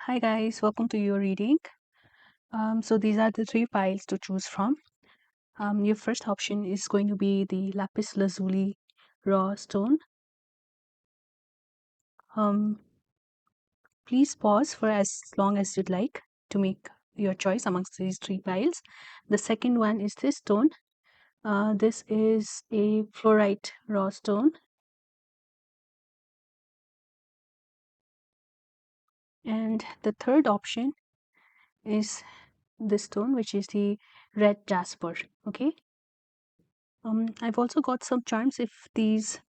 Hi guys, welcome to your reading. So these are the three piles to choose from. Your first option is going to be the lapis lazuli raw stone. Please pause for as long as you'd like to make your choice amongst these three piles. The second one is this stone. This is a fluorite raw stone. And the third option is this stone, which is the red jasper. Okay. I've also got some charms if these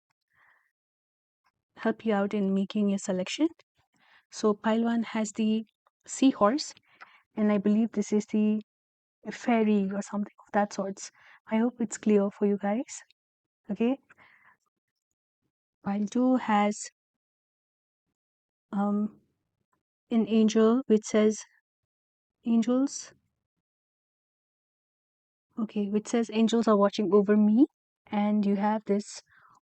help you out in making your selection. So pile 1 has the seahorse, and I believe this is the fairy or something of that sorts. I hope it's clear for you guys. Okay. Pile 2 has an angel which says angels. Okay, which says angels are watching over me, and you have this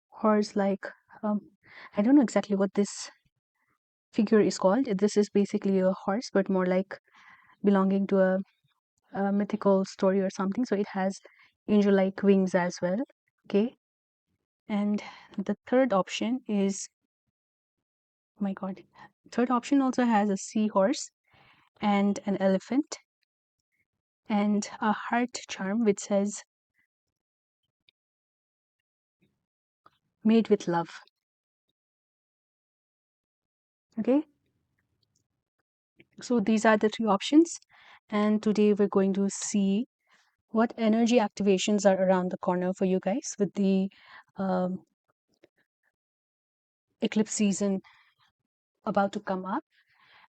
horse like I don't know exactly what this figure is called. This is basically a horse, but more like belonging to a mythical story or something. So it has angel like wings as well. Okay. And the third option is, oh my god, third option also has a seahorse and an elephant and a heart charm which says made with love. Okay. So these are the three options. And today we're going to see what energy activations are around the corner for you guys with the um, eclipse season about to come up.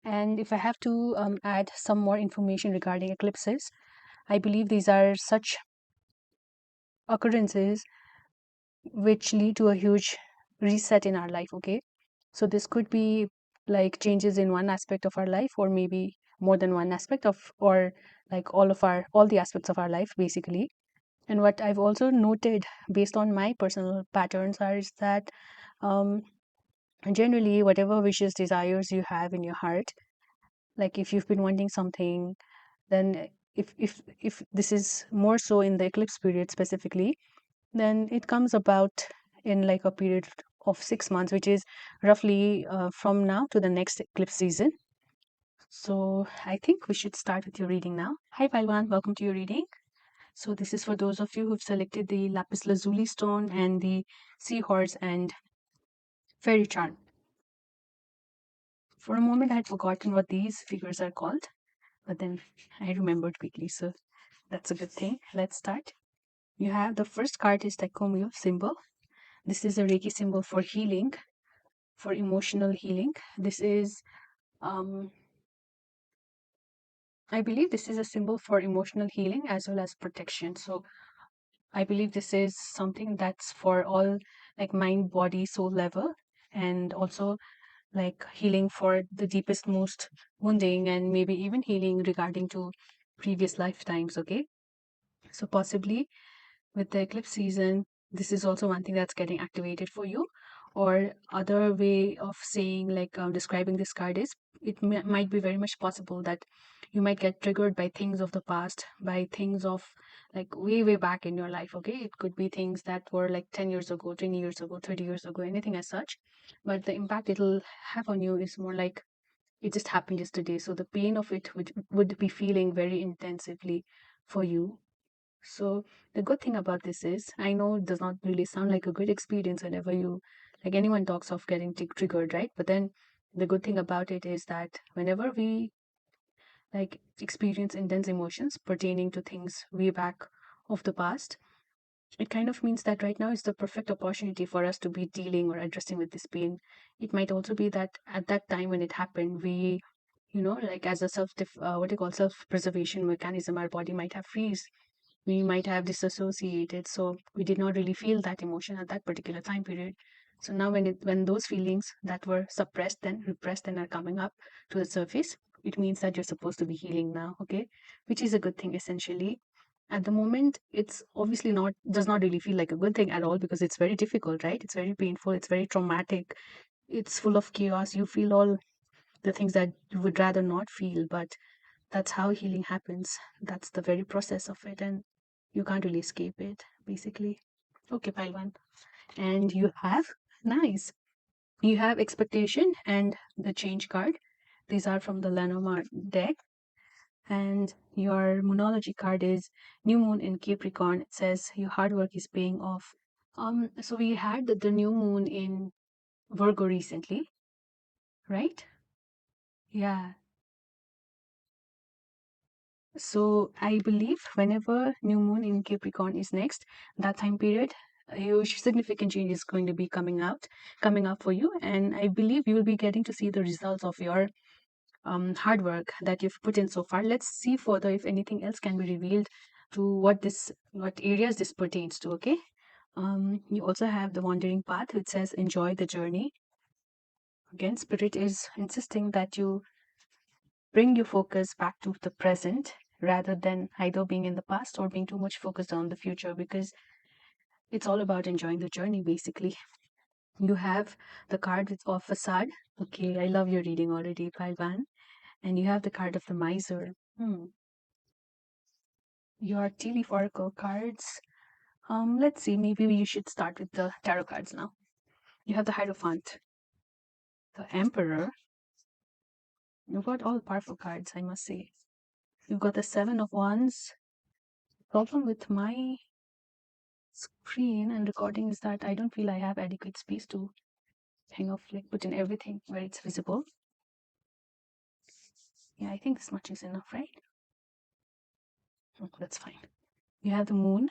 And if I have to add some more information regarding eclipses, I believe these are such occurrences which lead to a huge reset in our life. Okay. So this could be like changes in one aspect of our life, or maybe more than one aspect of, or like all the aspects of our life, basically. And what I've also noted based on my personal patterns are is that generally, whatever wishes, desires you have in your heart, like if you've been wanting something, then if this is more so in the eclipse period specifically, then it comes about in like a period of 6 months, which is roughly from now to the next eclipse season. So I think we should start with your reading now. Hi Palwan, welcome to your reading. So this is for those of you who've selected the lapis lazuli stone and the seahorse and fairy charm. For a moment I had forgotten what these figures are called, but then I remembered quickly, so that's a good thing. Let's start. You have the first card is Taikomiyo symbol. This is a Reiki symbol for healing, for emotional healing. This is, I believe this is a symbol for emotional healing as well as protection. So I believe this is something that's for all like mind, body, soul level, and also like healing for the deepest, most wounding, and maybe even healing regarding to previous lifetimes. Okay. So possibly with the eclipse season, this is also one thing that's getting activated for you. Or other way of saying like describing this card is might be very much possible that you might get triggered by things of the past, by things of like way back in your life. Okay, it could be things that were like 10 years ago, 20 years ago, 30 years ago, anything as such, but the impact it'll have on you is more like it just happened yesterday, so the pain of it would be feeling very intensively for you. So the good thing about this is, I know it does not really sound like a good experience whenever you, like anyone talks of getting triggered, right? But then the good thing about it is that whenever we like experience intense emotions pertaining to things way back of the past, it kind of means that right now is the perfect opportunity for us to be dealing or addressing with this pain. It might also be that at that time when it happened, we, like as a what do you call self-preservation mechanism, our body might have freeze, we might have disassociated, so we did not really feel that emotion at that particular time period. So now when those feelings that were suppressed and repressed and are coming up to the surface, it means that you're supposed to be healing now. Okay, which is a good thing essentially. At the moment it's obviously not, does not really feel like a good thing at all, because it's very difficult, right? It's very painful, it's very traumatic, it's full of chaos, you feel all the things that you would rather not feel, but that's how healing happens. That's the very process of it, and you can't really escape it, basically. Okay, pile one. And you have, nice. You have expectation and the change card. These are from the Lenormand deck. And your Moonology card is New Moon in Capricorn. It says your hard work is paying off. So we had the new moon in Virgo recently, right? Yeah. So I believe whenever new moon in Capricorn is next, that time period, a huge significant change is going to be coming up for you. And I believe you will be getting to see the results of your hard work that you've put in so far. Let's see further if anything else can be revealed to what areas this pertains to. Okay. You also have the wandering path, which says enjoy the journey. Again, spirit is insisting that you bring your focus back to the present rather than either being in the past or being too much focused on the future, because it's all about enjoying the journey, basically. You have the card of facade. Okay, I love your reading already, Palvan. And you have the card of the miser. Your tea leaf oracle cards. Let's see, maybe you should start with the tarot cards now. You have the Hierophant, the Emperor. You've got all powerful cards, I must say. You've got the Seven of Wands. Problem with my screen and recording is that I don't feel I have adequate space to hang off, like put in everything where it's visible. Yeah, I think this much is enough, right? That's fine. You have the Moon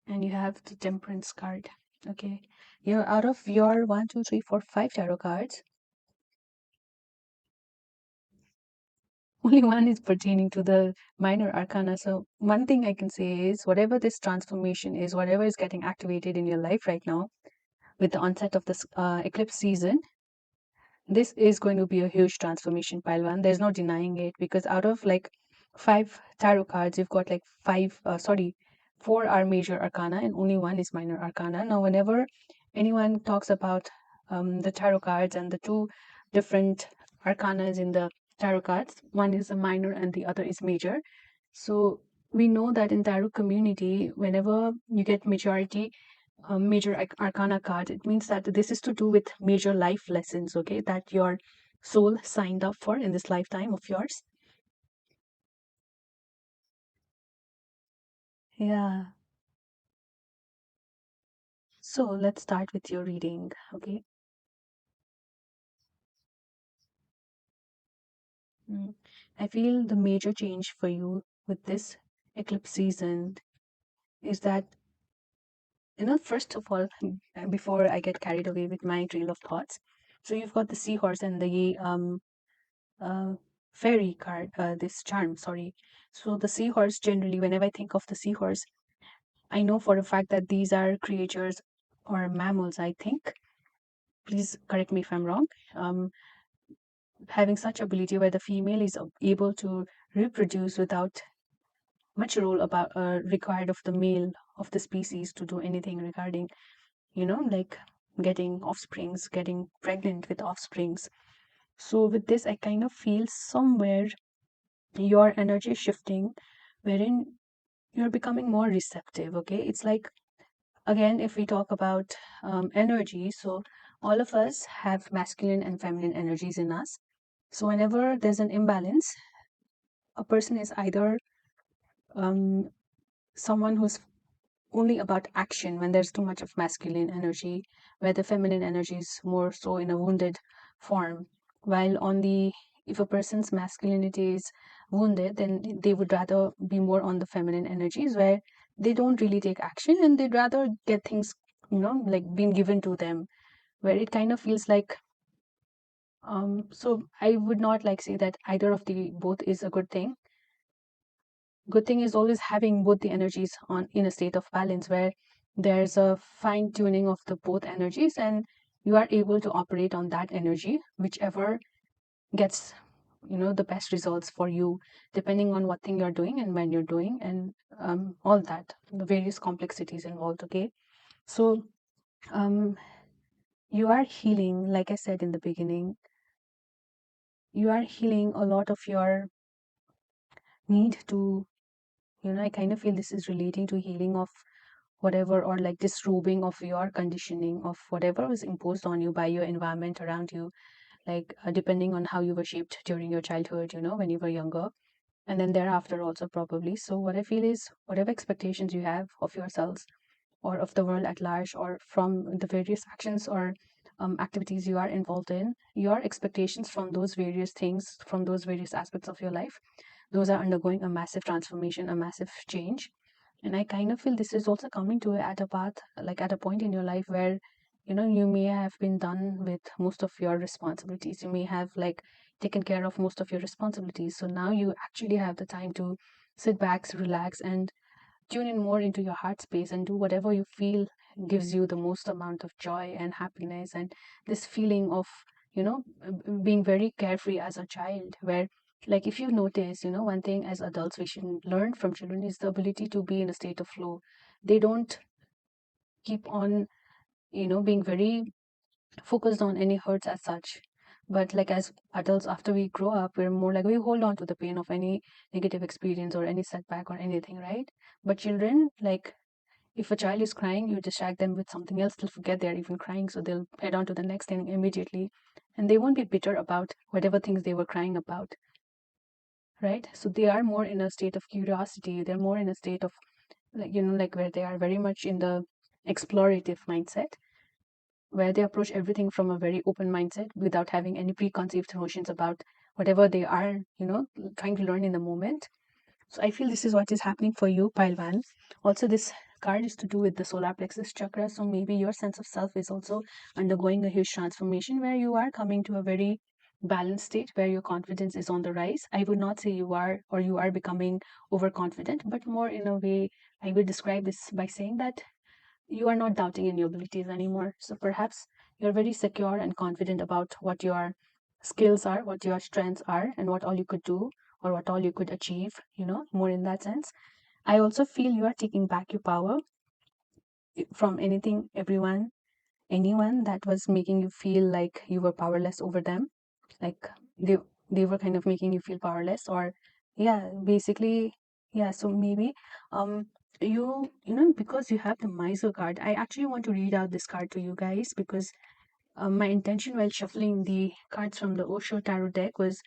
and you have the Temperance card. Okay, you're out of your 1, 2, 3, 4, 5 tarot cards. Only one is pertaining to the minor arcana. So one thing I can say is whatever this transformation is, whatever is getting activated in your life right now with the onset of this eclipse season, this is going to be a huge transformation, Palwan. There's no denying it, because out of like 5 tarot cards, you've got like four are major arcana and only one is minor arcana. Now, whenever anyone talks about the tarot cards and the two different arcanas in the tarot cards, one is a minor and the other is major. So we know that in tarot community, whenever you get major arcana card, it means that this is to do with major life lessons, okay, that your soul signed up for in this lifetime of yours. Yeah. So let's start with your reading, okay? I feel the major change for you with this eclipse season is that, first of all, before I get carried away with my trail of thoughts, so you've got the seahorse and the uh, fairy card, this charm, sorry. So the seahorse, generally, whenever I think of the seahorse, I know for a fact that these are creatures or mammals, I think. Please correct me if I'm wrong. Um, Having such ability where the female is able to reproduce without much role about required of the male of the species to do anything regarding, like getting offsprings, getting pregnant with offsprings. So with this, I kind of feel somewhere your energy is shifting, wherein you're becoming more receptive. Okay, it's like, again, if we talk about energy, so all of us have masculine and feminine energies in us. So whenever there's an imbalance, a person is either um, someone who's only about action when there's too much of masculine energy, where the feminine energy is more so in a wounded form. While on the if a person's masculinity is wounded, then they would rather be more on the feminine energies where they don't really take action and they'd rather get things, like being given to them, where it kind of feels like so I would not like say that either of the both is a good thing. Good thing is always having both the energies on in a state of balance where there's a fine tuning of the both energies and you are able to operate on that energy, whichever gets the best results for you, depending on what thing you're doing and when you're doing, and all that, the various complexities involved. Okay, so, um you are healing, like I said in the beginning. you are healing a lot of your need to, I kind of feel this is relating to healing of whatever, or like disrobing of your conditioning of whatever was imposed on you by your environment around you, like depending on how you were shaped during your childhood, when you were younger, and then thereafter also probably. So what I feel is whatever expectations you have of yourselves or of the world at large, or from the various actions or activities you are involved in, your expectations from those various things, from those various aspects of your life, those are undergoing a massive transformation, a massive change. And I kind of feel this is also coming to at a path, like at a point in your life where, you may have been done with most of your responsibilities. You may have like taken care of most of your responsibilities. So now you actually have the time to sit back, relax, and tune in more into your heart space and do whatever you feel gives you the most amount of joy and happiness, and this feeling of, being very carefree as a child, where, like, if you notice, one thing as adults we should learn from children is the ability to be in a state of flow. They don't keep on, being very focused on any hurts as such. But like as adults, after we grow up, we're more like we hold on to the pain of any negative experience or any setback or anything, right? But children, like, if a child is crying, you distract them with something else, they'll forget they're even crying, so they'll head on to the next thing immediately, and they won't be bitter about whatever things they were crying about, right? So they are more in a state of curiosity, they're more in a state of, like, like where they are very much in the explorative mindset, where they approach everything from a very open mindset without having any preconceived notions about whatever they are, trying to learn in the moment. So I feel this is what is happening for you, pile one. Also, this card is to do with the solar plexus chakra. So maybe your sense of self is also undergoing a huge transformation where you are coming to a very balanced state where your confidence is on the rise. I would not say you are, or you are becoming overconfident, but more in a way, I would describe this by saying that you are not doubting in your abilities anymore. So perhaps you're very secure and confident about what your skills are, what your strengths are, and what all you could do or what all you could achieve, more in that sense. I also feel you are taking back your power from anything, everyone, anyone that was making you feel like you were powerless over them. Like they they were kind of making you feel powerless, or yeah, basically, yeah. So maybe um because you have the miser card, I actually want to read out this card to you guys, because my intention while shuffling the cards from the Osho tarot deck was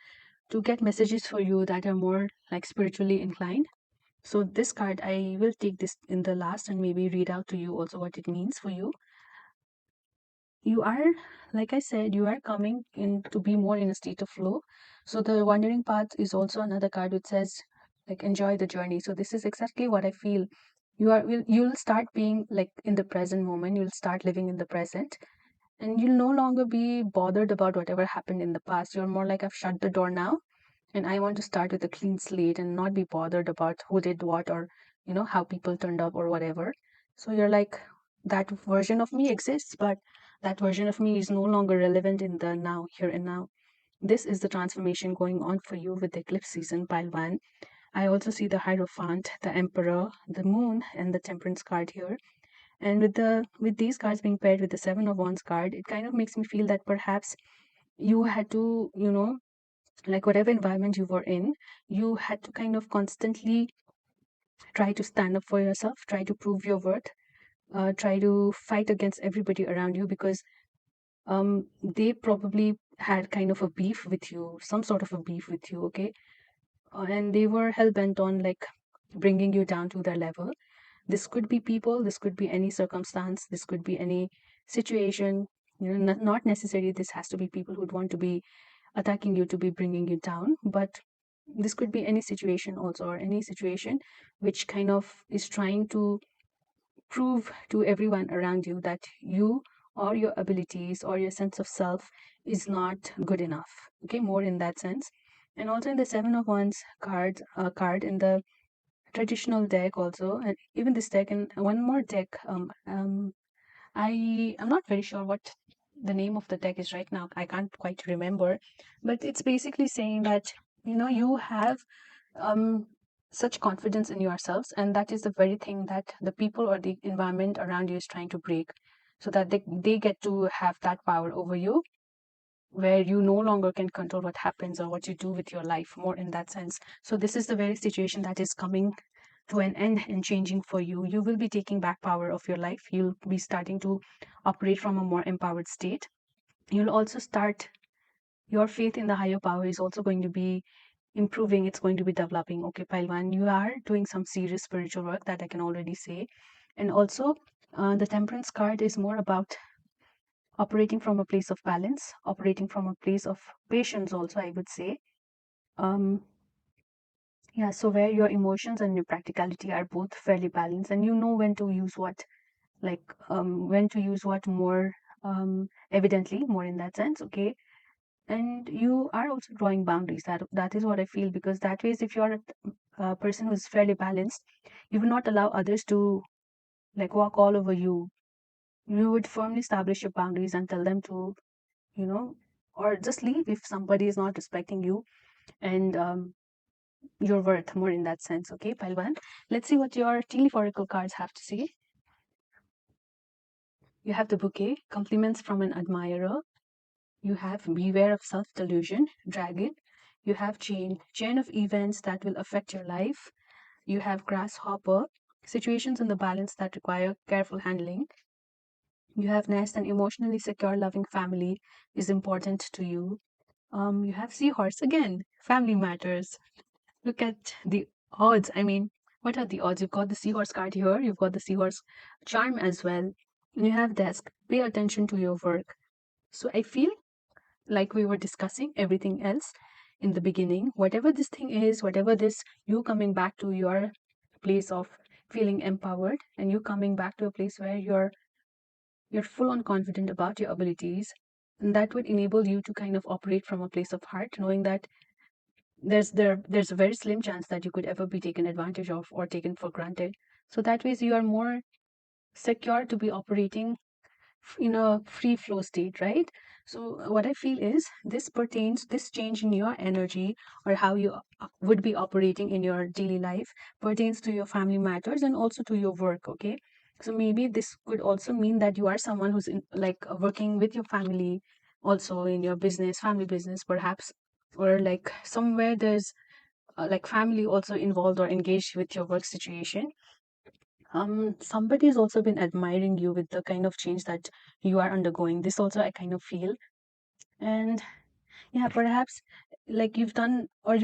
to get messages for you that are more like spiritually inclined. So this card, I will take this in the last and maybe read out to you also what it means for you. You are, like I said, you are coming in to be more in a state of flow. So the wandering path is also another card which says, like, enjoy the journey. So this is exactly what I feel. You'll start being like in the present moment. You'll start living in the present, and you'll no longer be bothered about whatever happened in the past. You're more like, I've shut the door now, and I want to start with a clean slate and not be bothered about who did what, or how people turned up or whatever. So you're like, that version of me exists, but that version of me is no longer relevant in the now, here and now. This is the transformation going on for you with the eclipse season, pile one. I also see the Hierophant, the Emperor, the Moon, and the Temperance card here. And with these cards being paired with the Seven of Wands card, it kind of makes me feel that perhaps you had to, like whatever environment you were in, you had to kind of constantly try to stand up for yourself, try to prove your worth, try to fight against everybody around you, because they probably had kind of a beef with you, some sort of a beef with you, okay? And they were hell bent on like bringing you down to their level. This could be people, this could be any circumstance, this could be any situation. Not necessarily this has to be people who'd want to be attacking you to be bringing you down, but this could be any situation also, or any situation which kind of is trying to prove to everyone around you that you or your abilities or your sense of self is not good enough. Okay, more in that sense. And also in the Seven of Wands card in the traditional deck also, and even this deck and one more deck, I'm not very sure what the name of the deck is right now. I can't quite remember, but it's basically saying that you have um such confidence in yourselves, and that is the very thing that the people or the environment around you is trying to break, so that they get to have that power over you. where you no longer can control what happens or what you do with your life, more in that sense. So this is the very situation that is coming to an end and changing for you. You will be taking back power of your life. You'll be starting to operate from a more empowered state. You'll also start, your faith in the higher power is also going to be improving. It's going to be developing. Okay, Pilwan, you are doing some serious spiritual work, that I can already say. And also, the temperance card is more about operating from a place of balance, operating from a place of patience also, I would say. um yeah, so where your emotions and your practicality are both fairly balanced, and you know when to use what, like when to use what more evidently, more in that sense. Okay, and you are also drawing boundaries. That is what I feel, because that way, if you're a person who's fairly balanced, you will not allow others to like walk all over you. You would firmly establish your boundaries and tell them to, you know, or just leave if somebody is not respecting you and your worth, more in that sense. Okay, Palwan, let's see what your tea leaf oracle cards have to say. You have the bouquet, compliments from an admirer. You have beware of self-delusion, dragon. You have chain of events that will affect your life. You have grasshopper, situations in the balance that require careful handling. You have nest, an emotionally secure, loving family is important to you. You have seahorse again, family matters. Look at the odds. I mean, what are the odds? You've got the seahorse card here, you've got the seahorse charm as well. And you have desk, pay attention to your work. So I feel like we were discussing everything else in the beginning, whatever this thing is, whatever this, you coming back to your place of feeling empowered, and you coming back to a place where you're full on confident about your abilities, and that would enable you to kind of operate from a place of heart, knowing that there's a very slim chance that you could ever be taken advantage of or taken for granted. So that way you are more secure to be operating in a free flow state, right? So what I feel is this change in your energy, or how you would be operating in your daily life, pertains to your family matters and also to your work. Okay, so maybe this could also mean that you are someone who's working with your family, also in your business, family business perhaps, or like somewhere there's like family also involved or engaged with your work situation. Somebody has also been admiring you with the kind of change that you are undergoing. This also I kind of feel. And yeah, perhaps like you've done, or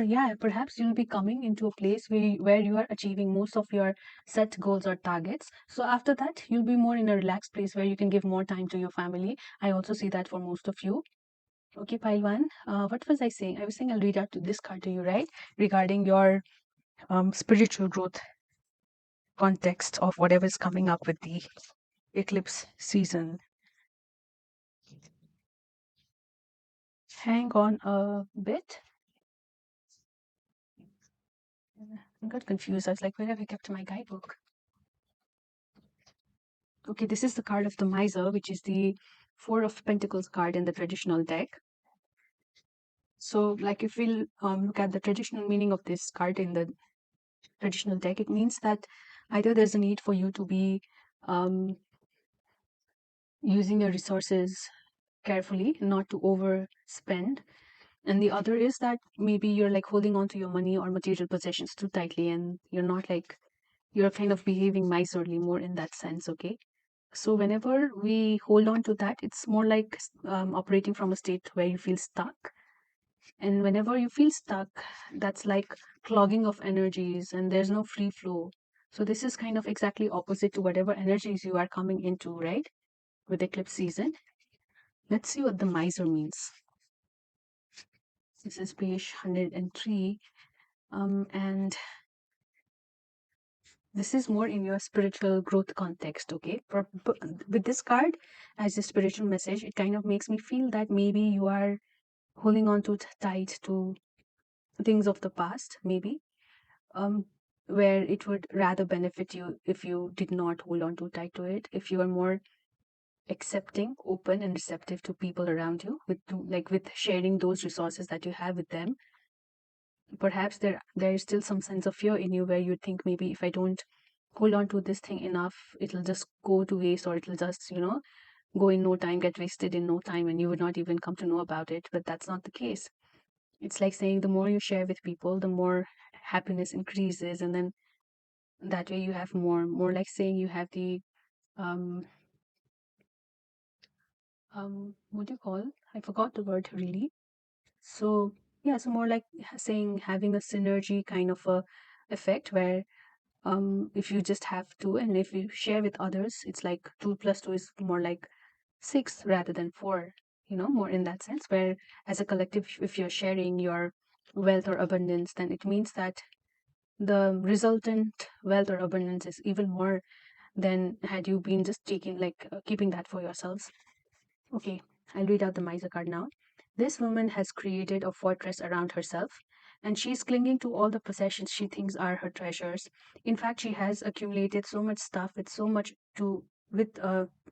yeah, perhaps you'll be coming into a place where you are achieving most of your set goals or targets. So after that, you'll be more in a relaxed place where you can give more time to your family. I also see that for most of you. Okay, Pailwan, what was I saying? I was saying I'll read out to this card to you, right? Regarding your spiritual growth context of whatever is coming up with the eclipse season. Hang on a bit. I got confused. I was like, where have I kept my guidebook? Okay, this is the card of the miser, which is the Four of Pentacles card in the traditional deck. So, like, if we look at the traditional meaning of this card in the traditional deck, it means that either there's a need for you to be um, using your resources carefully, not to overspend, and the other is that maybe you're like holding on to your money or material possessions too tightly, and you're not like, you're kind of behaving miserly, more in that sense. Okay, so whenever we hold on to that, it's more like operating from a state where you feel stuck. And whenever you feel stuck, that's like clogging of energies and there's no free flow. So this is kind of exactly opposite to whatever energies you are coming into, right, with eclipse season. Let's see what the miser means. This is page 103. And this is more in your spiritual growth context. Okay, with this card as a spiritual message, it kind of makes me feel that maybe you are holding on too tight to things of the past, maybe, um, where it would rather benefit you if you did not hold on too tight to it, if you are more accepting, open, and receptive to people around you, with sharing those resources that you have with them. Perhaps there is still some sense of fear in you where you think, maybe if I don't hold on to this thing enough, it'll just go to waste, or it'll just go in no time, get wasted in no time, and you would not even come to know about it. But that's not the case. It's like saying the more you share with people, the more happiness increases, and then that way you have more like saying you have the um what do you call? I forgot the word really. So yeah, so more like saying having a synergy kind of a effect where if you just have two and if you share with others, it's like 2 plus 2 is more like 6 rather than 4, more in that sense, where as a collective, if you're sharing your wealth or abundance, then it means that the resultant wealth or abundance is even more than had you been just taking like keeping that for yourselves. Okay, I'll read out the Miser card now. This woman has created a fortress around herself, and she's clinging to all the possessions she thinks are her treasures. In fact, she has accumulated so much stuff with with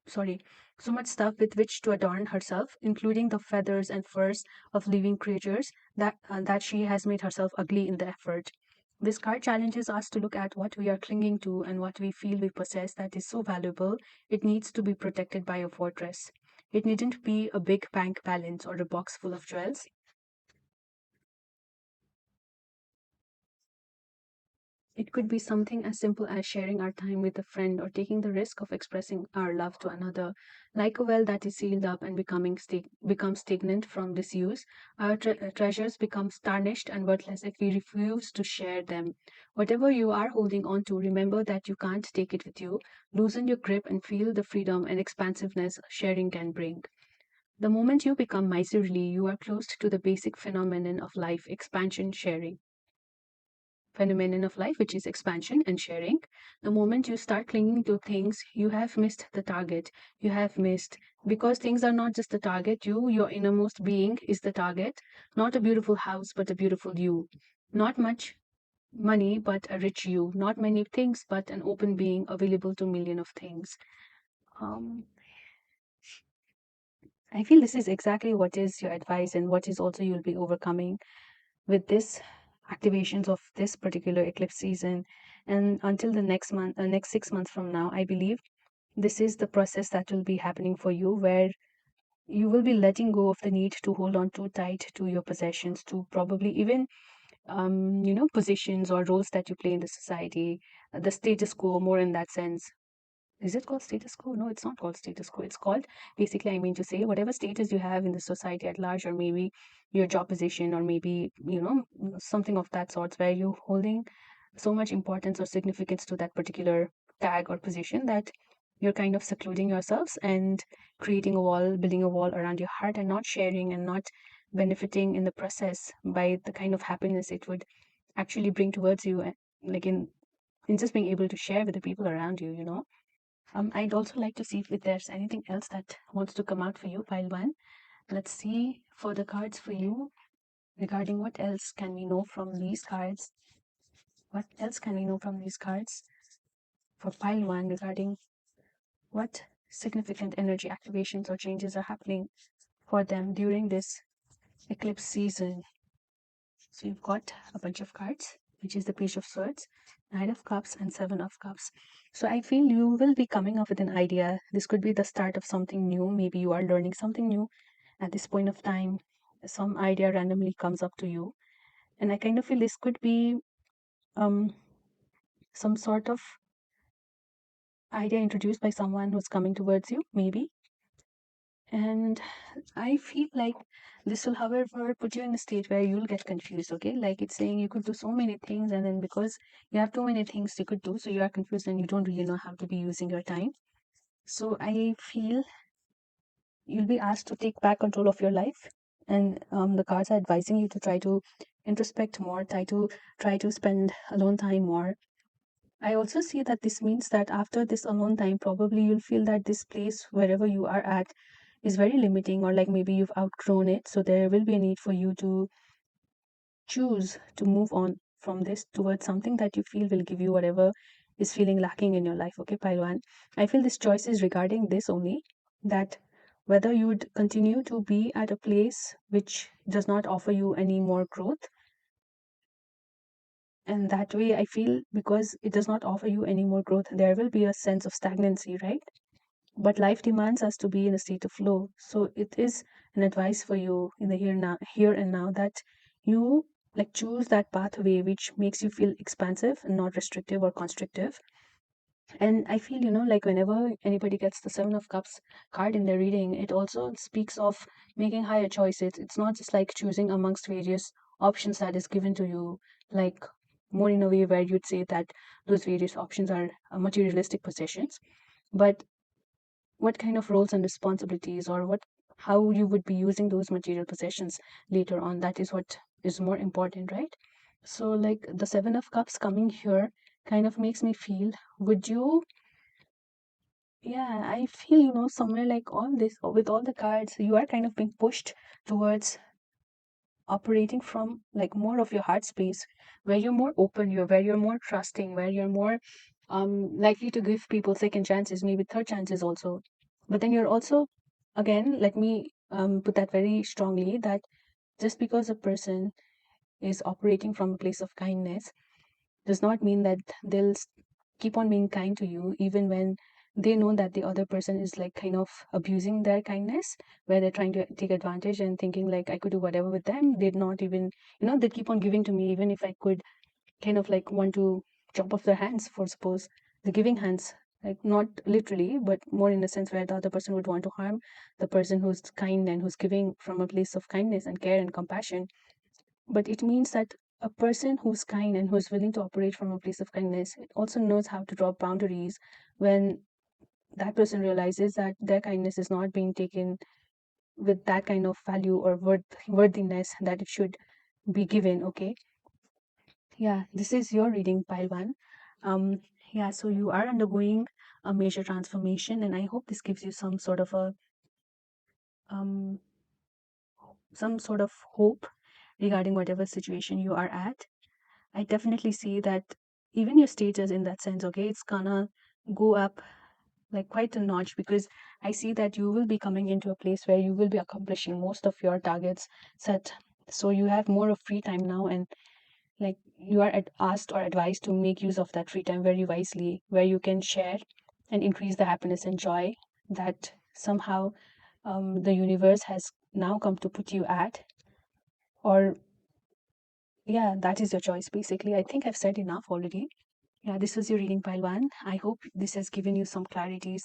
sorry, so much stuff with which to adorn herself, including the feathers and furs of living creatures that she has made herself ugly in the effort. This card challenges us to look at what we are clinging to and what we feel we possess that is so valuable it needs to be protected by a fortress. It needn't be a big bank balance or a box full of jewels. It could be something as simple as sharing our time with a friend or taking the risk of expressing our love to another. Like a well that is sealed up and becomes stagnant from disuse, our treasures become tarnished and worthless if we refuse to share them. Whatever you are holding on to, remember that you can't take it with you. Loosen your grip and feel the freedom and expansiveness sharing can bring. The moment you become miserly, you are close to the basic phenomenon of life, which is expansion and sharing. The moment you start clinging to things, you have missed the target. You have missed because things are not just the target. Your innermost being, is the target. Not a beautiful house, but a beautiful you. Not much money, but a rich you. Not many things, but an open being available to million of things. Um, I feel this is exactly what is your advice and what is also you'll be overcoming with this activations of this particular eclipse season. And until the next 6 months from now, I believe this is the process that will be happening for you, where you will be letting go of the need to hold on too tight to your possessions, to probably even positions or roles that you play in the society, the status quo, more in that sense. Is it called status quo? No, it's not called status quo. It's called, basically, I mean to say, whatever status you have in the society at large, or maybe your job position, or maybe, something of that sort, where you're holding so much importance or significance to that particular tag or position that you're kind of secluding yourselves and creating a wall, building a wall around your heart, and not sharing and not benefiting in the process by the kind of happiness it would actually bring towards you, like in just being able to share with the people around you. I'd also like to see if there's anything else that wants to come out for you, pile one. Let's see for the cards for you regarding what else can we know from these cards. What else can we know from these cards for pile one regarding what significant energy activations or changes are happening for them during this eclipse season? So you've got a bunch of cards, which is the Page of Swords, Knight of Cups, and Seven of Cups. So I feel you will be coming up with an idea. This could be the start of something new. Maybe you are learning something new at this point of time. Some idea randomly comes up to you. And I kind of feel this could be um, some sort of idea introduced by someone who's coming towards you, maybe. And I feel like this will, however, put you in a state where you'll get confused, okay? Like it's saying you could do so many things, and then because you have too many things you could do, so you are confused and you don't really know how to be using your time. So I feel you'll be asked to take back control of your life, and the cards are advising you to try to introspect more, try to spend alone time more. I also see that this means that after this alone time, probably you'll feel that this place, wherever you are at, is very limiting, or like maybe you've outgrown it. So there will be a need for you to choose to move on from this towards something that you feel will give you whatever is feeling lacking in your life. Okay, Paiwan. I feel this choice is regarding this only, that whether you would continue to be at a place which does not offer you any more growth, and that way I feel because it does not offer you any more growth, there will be a sense of stagnancy, right? But life demands us to be in a state of flow. So it is an advice for you in the here and now, that you like choose that pathway which makes you feel expansive and not restrictive or constrictive. And I feel, like whenever anybody gets the Seven of Cups card in their reading, it also speaks of making higher choices. It's not just like choosing amongst various options that is given to you, like more in a way where you'd say that those various options are materialistic possessions. But what kind of roles and responsibilities, or how you would be using those material possessions later on, that is what is more important, right? So like the Seven of Cups coming here kind of makes me feel, would you yeah, I feel, somewhere like all this, with all the cards, you are kind of being pushed towards operating from like more of your heart space, where you're more open, where you're more trusting, where you're more likely to give people second chances, maybe third chances also. But then you're also, again, let me put that very strongly, that just because a person is operating from a place of kindness does not mean that they'll keep on being kind to you even when they know that the other person is like kind of abusing their kindness, where they're trying to take advantage and thinking like I could do whatever with them. They'd not even, they keep on giving to me even if I could kind of like want to chop off their hands, for suppose the giving hands, like not literally but more in a sense where the other person would want to harm the person who's kind and who's giving from a place of kindness and care and compassion. But it means that a person who's kind and who's willing to operate from a place of kindness, it also knows how to draw boundaries when that person realizes that their kindness is not being taken with that kind of value or worthiness that it should be given. Okay. Yeah, this is your reading, pile one. Yeah, so you are undergoing a major transformation, and I hope this gives you um some sort of hope regarding whatever situation you are at. I definitely see that even your status in that sense, okay, it's gonna go up like quite a notch, because I see that you will be coming into a place where you will be accomplishing most of your targets set. So you have more of free time now, and like you are asked or advised to make use of that free time very wisely, where you can share and increase the happiness and joy that somehow the universe has now come to put you at. Or, yeah, that is your choice basically. I think I've said enough already. Yeah, this was your reading, pile one. I hope this has given you some clarity,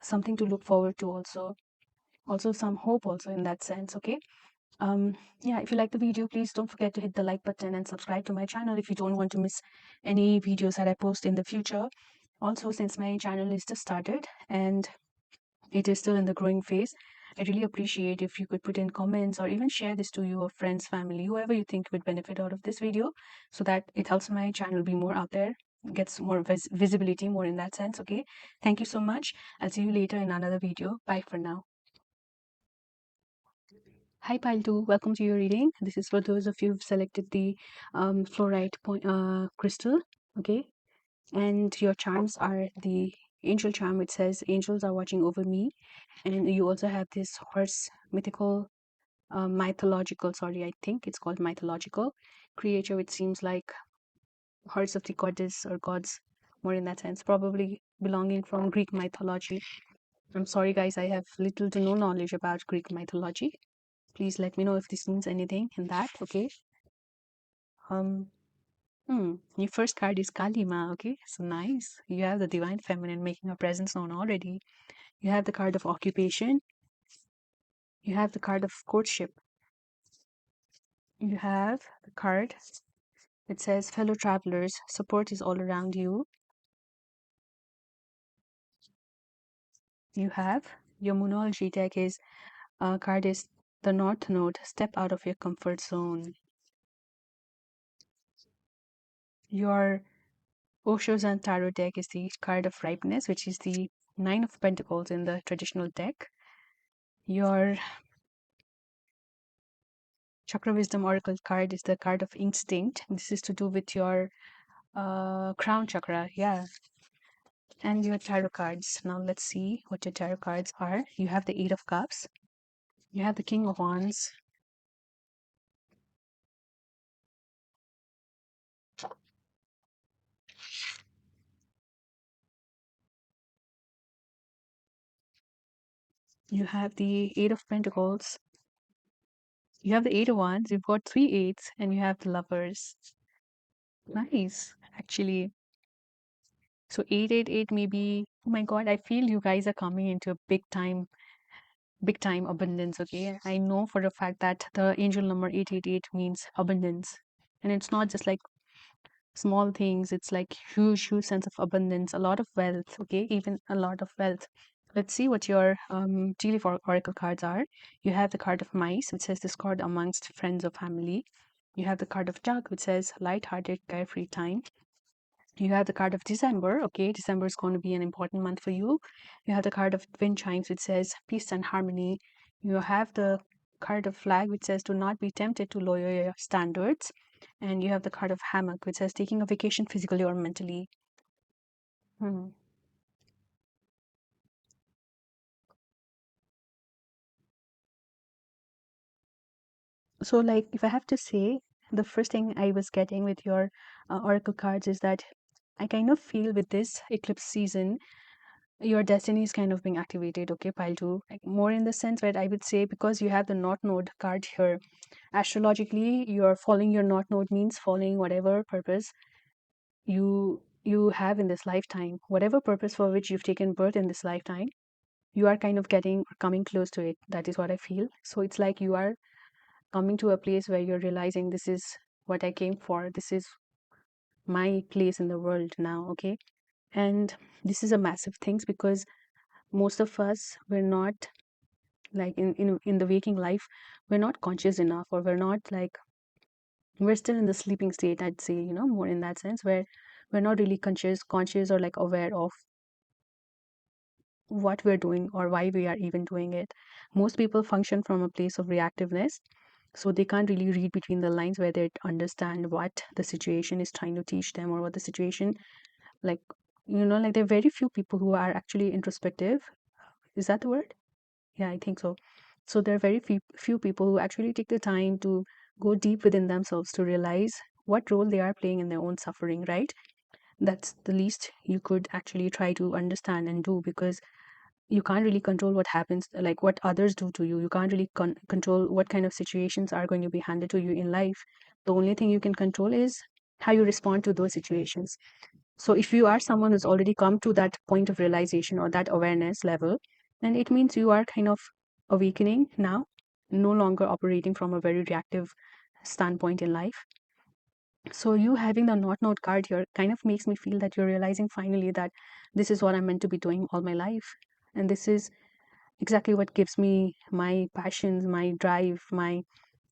something to look forward to also. Also some hope also in that sense, okay? Yeah, if you like the video, please don't forget to hit the like button and subscribe to my channel if you don't want to miss any videos that I post in the future. Also, since my channel is just started and it is still in the growing phase, I really appreciate if you could put in comments or even share this to your friends, family, whoever you think would benefit out of this video, so that it helps my channel be more out there, gets more visibility, more in that sense. Okay, thank you so much. I'll see you later in another video. Bye for now. Hi, Pile 2. Welcome to your reading. This is for those of you who've selected the fluorite crystal. Okay, and your charms are the angel charm, which says angels are watching over me. And you also have this horse mythical, mythological, sorry, I think it's called mythological creature, which seems like horse of the goddess or gods, more in that sense, probably belonging from Greek mythology. I'm sorry, guys, I have little to no knowledge about Greek mythology. Please let me know if this means anything in that, okay? Um, your first card is Kalima, okay? So nice. You have the divine feminine making her presence known already. You have the card of occupation. You have the card of courtship. You have the card that says fellow travelers, support is all around you. You have your Moonology deck is card is the North Node, step out of your comfort zone. Your Osho's and Tarot deck is the card of ripeness, which is the Nine of Pentacles in the traditional deck. Your Chakra Wisdom Oracle card is the card of instinct. This is to do with your crown chakra, yeah. And your tarot cards. Now let's see what your tarot cards are. You have the Eight of Cups. You have the King of Wands. You have the Eight of Pentacles. You have the Eight of Wands. You've got three eights, and you have the Lovers. Nice, actually. So 888 maybe. Oh my God, I feel you guys are coming into a big time abundance. Okay, I know for a fact that the angel number 888 means abundance, and it's not just like small things. It's like huge sense of abundance, a lot of wealth. Okay, even a lot of wealth. Let's see what your tea leaf oracle cards are. You have the card of mice, which says discord amongst friends or family. You have the card of jug, which says light-hearted, carefree time. You have the card of December. Okay, December is going to be an important month for you. You have the card of twin chimes, which says peace and harmony. You have the card of flag, which says do not be tempted to lower your standards. And you have the card of hammock, which says taking a vacation physically or mentally. Hmm. So, like, if I have to say, the first thing I was getting with your oracle cards is that I kind of feel with this eclipse season, your destiny is kind of being activated. Okay, pile two, like more in the sense where I would say because you have the North Node card here, astrologically, you're following your North Node means following whatever purpose you have in this lifetime, whatever purpose for which you've taken birth in this lifetime. You are kind of getting or coming close to it. That is what I feel. So it's like you are coming to a place where you're realizing this is what I came for. This is my place in the world now. Okay, and this is a massive thing because most of us we're not like in the waking life, we're not conscious enough, or we're not like we're still in the sleeping state, I'd say, more in that sense where we're not really conscious or like aware of what we're doing or why we are even doing it. Most people function from a place of reactiveness, so they can't really read between the lines where they understand what the situation is trying to teach them or what the situation like like there are very few people who are actually introspective. Is that the word? Yeah, I think so. So there are very few people who actually take the time to go deep within themselves to realize what role they are playing in their own suffering, right? That's the least you could actually try to understand and do, because you can't really control what happens, like what others do to you. You can't really control what kind of situations are going to be handed to you in life. The only thing you can control is how you respond to those situations. So if you are someone who's already come to that point of realization or that awareness level, then it means you are kind of awakening now, no longer operating from a very reactive standpoint in life. So you having the not note card here kind of makes me feel that you're realizing finally that this is what I'm meant to be doing all my life. And this is exactly what gives me my passions, my drive, my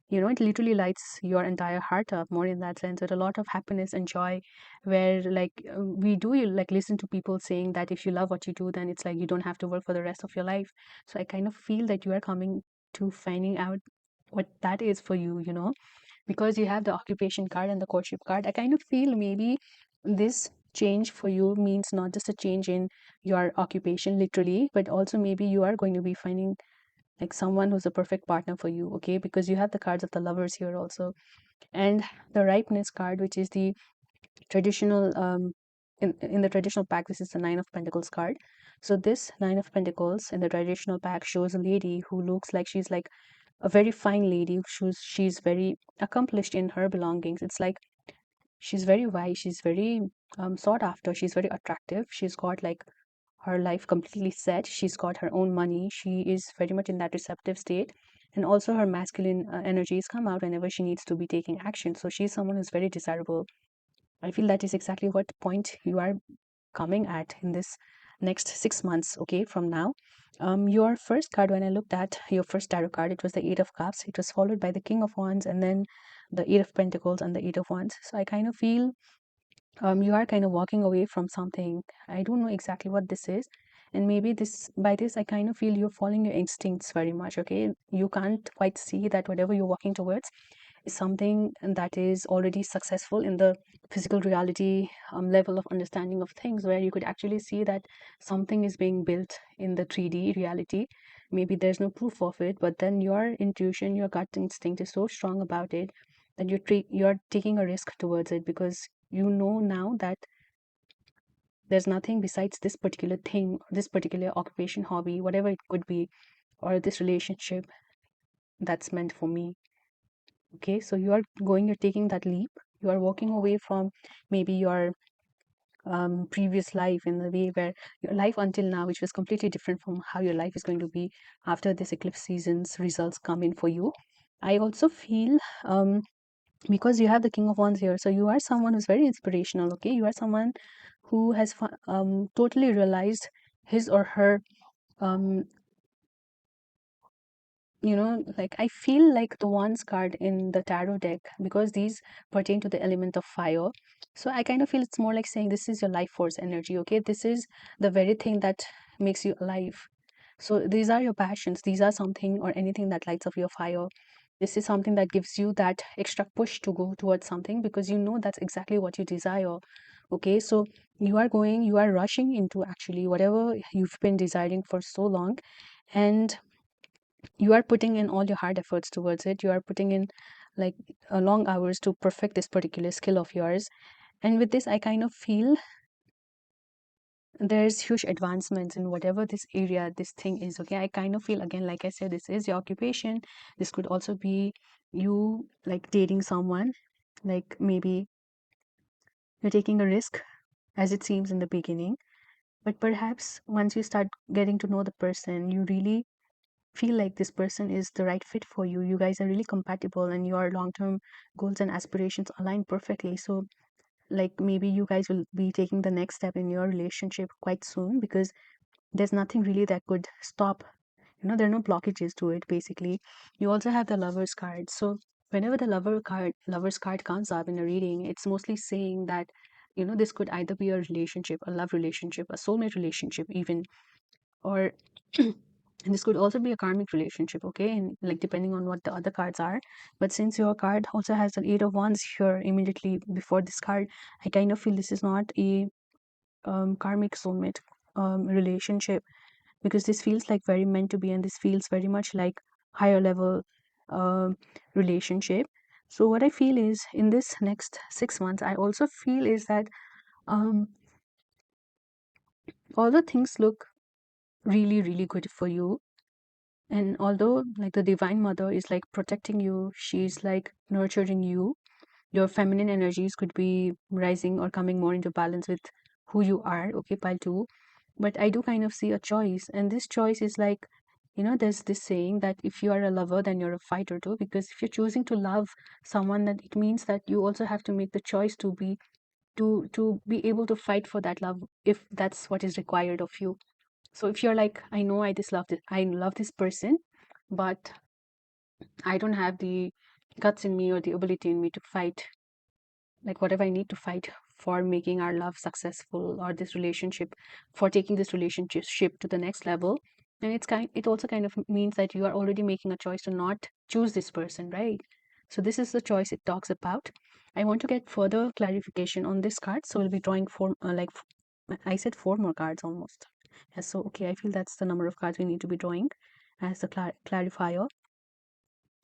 it literally lights your entire heart up more in that sense with a lot of happiness and joy, where like we do like listen to people saying that if you love what you do, then it's like you don't have to work for the rest of your life. So I kind of feel that you are coming to finding out what that is for you, because you have the occupation card and the courtship card. I kind of feel maybe this change for you means not just a change in your occupation literally, but also maybe you are going to be finding like someone who's a perfect partner for you. Okay, because you have the cards of the lovers here also, and the ripeness card, which is the traditional in the traditional pack, this is the Nine of Pentacles card. So this Nine of Pentacles in the traditional pack shows a lady who looks like she's like a very fine lady. She's very accomplished in her belongings. It's like she's very wise, she's very sought after, she's very attractive, she's got like her life completely set, she's got her own money, she is very much in that receptive state, and also her masculine energies come out whenever she needs to be taking action. So she's someone who's very desirable. I feel that is exactly what point you are coming at in this next 6 months, okay, from now. Your first card, when I looked at your first tarot card, it was the Eight of Cups. It was followed by the King of Wands and then the Eight of Pentacles and the Eight of Wands. So I kind of feel you are kind of walking away from something. I don't know exactly what this is. And maybe this by this I kind of feel you're following your instincts very much. Okay, you can't quite see that whatever you're walking towards is something that is already successful in the physical reality level of understanding of things, where you could actually see that something is being built in the 3D reality. Maybe there's no proof of it, but then your intuition, your gut instinct is so strong about it that you're taking a risk towards it, because you know now that there's nothing besides this particular thing, this particular occupation, hobby, whatever it could be, or this relationship that's meant for me. Okay, so you're taking that leap. You are walking away from maybe your previous life in the way where your life until now, which was completely different from how your life is going to be after this eclipse season's results come in for you. I also feel because you have the King of Wands here, so you are someone who's very inspirational. Okay, you are someone who has totally realized his or her um, like I feel like the Wands card in the tarot deck, because these pertain to the element of fire. So I kind of feel it's more like saying this is your life force energy, okay? This is the very thing that makes you alive. So these are your passions. These are something or anything that lights up your fire. This is something that gives you that extra push to go towards something because you know that's exactly what you desire. Okay, so you are rushing into actually whatever you've been desiring for so long, and you are putting in all your hard efforts towards it. You are putting in like long hours to perfect this particular skill of yours. And with this, I kind of feel there's huge advancements in whatever this area, this thing is. Okay, I kind of feel, again, like I said, this is your occupation. This could also be you like dating someone, like maybe you're taking a risk as it seems in the beginning, but perhaps once you start getting to know the person, you really feel like this person is the right fit for you. You guys are really compatible and your long-term goals and aspirations align perfectly. So like maybe you guys will be taking the next step in your relationship quite soon, because there's nothing really that could stop, there are no blockages to it basically. You also have the Lovers card. So whenever the lovers card comes up in a reading, it's mostly saying that this could either be a relationship, a love relationship, a soulmate relationship even, or and this could also be a karmic relationship, okay, and like depending on what the other cards are. But since your card also has an Eight of Wands here immediately before this card, I kind of feel this is not a karmic soulmate relationship, because this feels like very meant to be, and this feels very much like higher level um relationship. So what I feel is in this next 6 months, I also feel is that um although things look really really good for you, and although like the divine mother is like protecting you, she's like nurturing you, your feminine energies could be rising or coming more into balance with who you are, okay, pile two. But I do kind of see a choice, and this choice is like, there's this saying that if you are a lover, then you're a fighter too, because if you're choosing to love someone, that it means that you also have to make the choice to be able to fight for that love if that's what is required of you. So if you're like, I know I love this person, but I don't have the guts in me or the ability in me to fight like whatever I need to fight for making our love successful, or this relationship, for taking this relationship to the next level. And it also kind of means that you are already making a choice to not choose this person, right? So this is the choice it talks about. I want to get further clarification on this card, so we'll be drawing I said four more cards almost. Yes, so okay, I feel that's the number of cards we need to be drawing as the clarifier.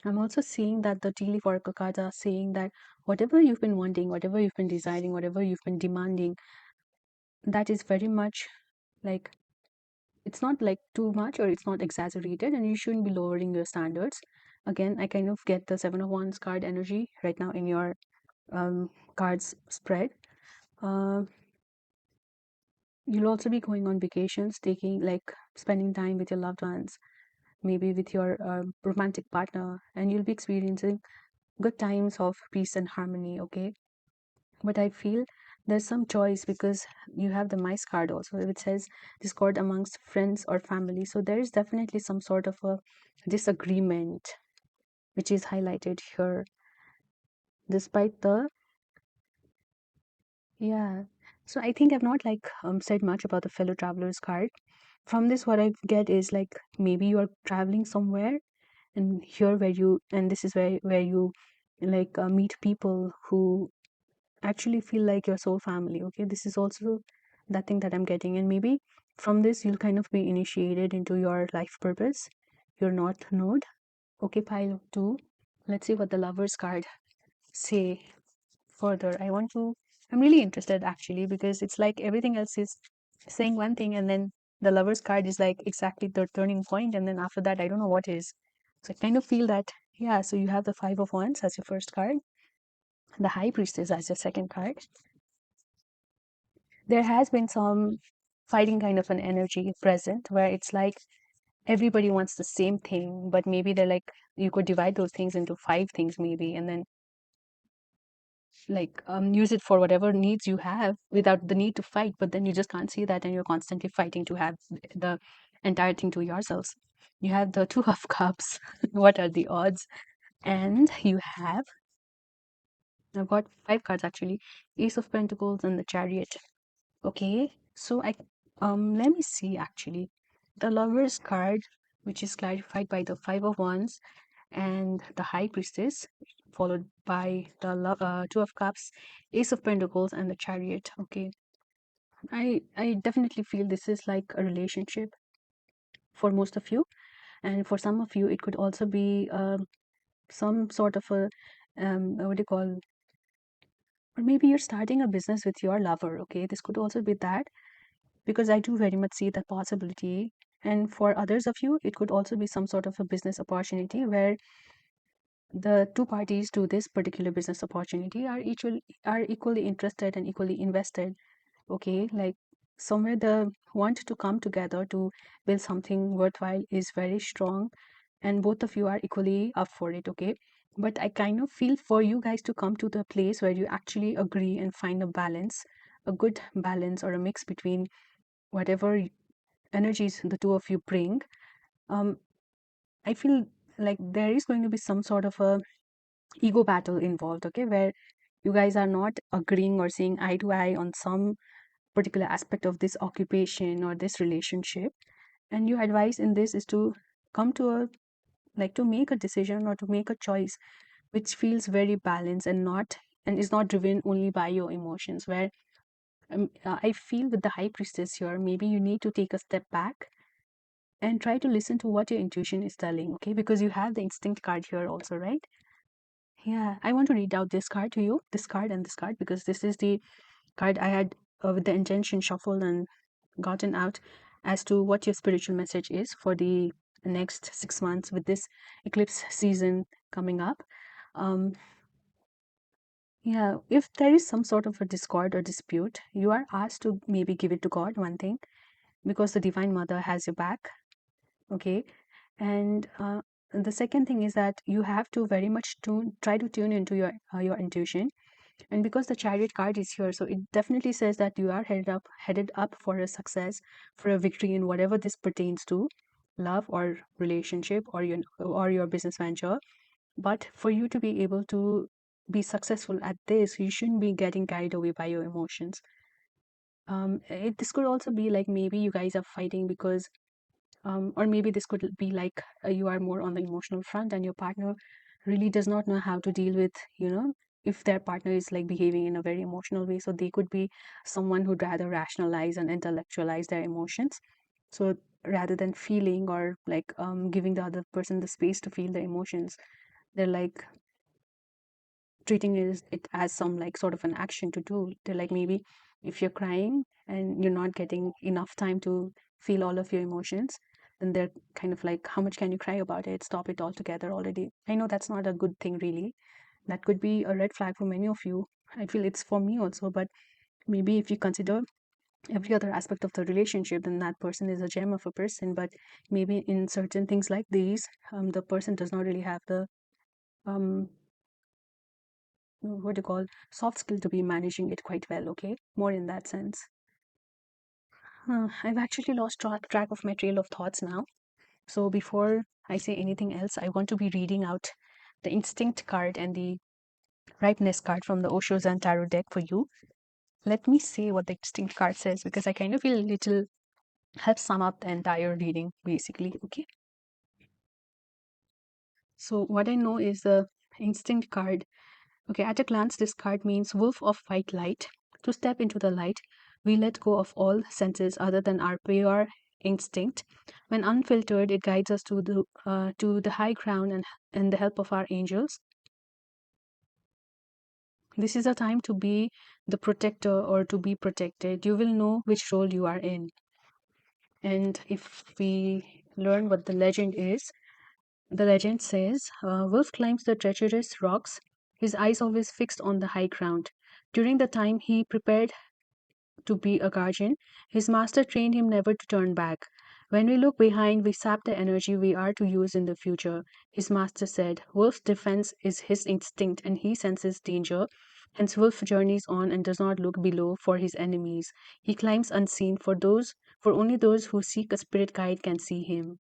I'm also seeing that the tea leaf oracle cards are saying that whatever you've been wanting, whatever you've been desiring, whatever you've been demanding, that is very much like, it's not like too much or it's not exaggerated, and you shouldn't be lowering your standards. Again, I kind of get the Seven of Wands card energy right now in your cards spread. Uh, you'll also be going on vacations, taking like spending time with your loved ones, maybe with your romantic partner, and you'll be experiencing good times of peace and harmony, okay? But I feel there's some choice, because you have the mice card also, which says discord amongst friends or family. So there is definitely some sort of a disagreement which is highlighted here, despite the, yeah. So I think I've not like said much about the fellow travelers card. From this, what I get is like maybe you are traveling somewhere, and here where you and this is where you like meet people who actually feel like your soul family, okay? This is also that thing that I'm getting, and maybe from this you'll kind of be initiated into your life purpose, your north node. Okay, pile two. Let's see what the Lovers card say further. I'm really interested actually, because it's like everything else is saying one thing, and then the Lovers card is like exactly the turning point, and then after that, I don't know what is. So I kind of feel that, yeah, so you have the Five of Wands as your first card, the High Priestess as your second card. There has been some fighting kind of an energy present where it's like everybody wants the same thing, but maybe they're like, you could divide those things into five things maybe, and then like use it for whatever needs you have without the need to fight, but then you just can't see that and you're constantly fighting to have the entire thing to yourselves. You have the Two of Cups. What are the odds? And you have, I've got five cards actually, Ace of Pentacles and the Chariot. Okay, so I let me see actually. The Lovers card, which is clarified by the Five of Wands and the High Priestess, followed by the Two of Cups, Ace of Pentacles, and the Chariot. Okay, I definitely feel this is like a relationship for most of you, and for some of you, it could also be some sort of a what do you call? Or maybe you're starting a business with your lover. Okay, this could also be that, because I do very much see that possibility. And for others of you, it could also be some sort of a business opportunity where the two parties to this particular business opportunity are equally interested and equally invested. Okay, like somewhere the want to come together to build something worthwhile is very strong, and both of you are equally up for it. Okay, but I kind of feel for you guys to come to the place where you actually agree and find a balance, a good balance or a mix between whatever energies the two of you bring. um I feel like there is going to be some sort of a ego battle involved, okay, where you guys are not agreeing or seeing eye to eye on some particular aspect of this occupation or this relationship. And your advice in this is to come to a, like, to make a decision or to make a choice which feels very balanced and not, and is not driven only by your emotions, where I feel with the High Priestess here, maybe you need to take a step back and try to listen to what your intuition is telling, okay, because you have the Instinct card here also, right? Yeah, I want to read out this card to you, this card and this card, because this is the card I had with the intention shuffled and gotten out as to what your spiritual message is for the next 6 months with this eclipse season coming up. Um, yeah, if there is some sort of a discord or dispute, you are asked to maybe give it to God, one thing, because the Divine Mother has your back, okay? And the second thing is that you have to very much try to tune into your intuition. And because the Chariot card is here, so it definitely says that you are headed up for a success, for a victory in whatever this pertains to, love or relationship or your business venture. But for you to be able to be successful at this, you shouldn't be getting carried away by your emotions. This could also be like maybe you guys are fighting because or maybe this could be like you are more on the emotional front and your partner really does not know how to deal with, if their partner is like behaving in a very emotional way. So they could be someone who'd rather rationalize and intellectualize their emotions. So rather than feeling or like giving the other person the space to feel the emotions, they're like treating it as some like sort of an action to do. They're like, maybe if you're crying and you're not getting enough time to feel all of your emotions, then they're kind of like, how much can you cry about it? Stop it altogether already. I know that's not a good thing, really. That could be a red flag for many of you. I feel it's for me also, but maybe if you consider every other aspect of the relationship, then that person is a gem of a person. But maybe in certain things like these, the person does not really have the um, what do you call, soft skill to be managing it quite well, okay, more in that sense. I've actually lost track of my trail of thoughts now, so before I say anything else, I want to be reading out the Instinct card and the Ripeness card from the Osho's and Tarot deck for you. Let me say what the Instinct card says, because I kind of feel a little helps sum up the entire reading basically, okay. So what I know is the Instinct card. Okay, at a glance, this card means wolf of white light. To step into the light, we let go of all senses other than our pure instinct. When unfiltered, it guides us to the high ground and the help of our angels. This is a time to be the protector or to be protected. You will know which role you are in. And if we learn what the legend is, the legend says Wolf climbs the treacherous rocks, his eyes always fixed on the high ground. During the time he prepared to be a guardian, his master trained him never to turn back. When we look behind, we sap the energy we are to use in the future. His master said, Wolf's defense is his instinct and he senses danger. Hence, Wolf journeys on and does not look below for his enemies. He climbs unseen for only those who seek a spirit guide can see him.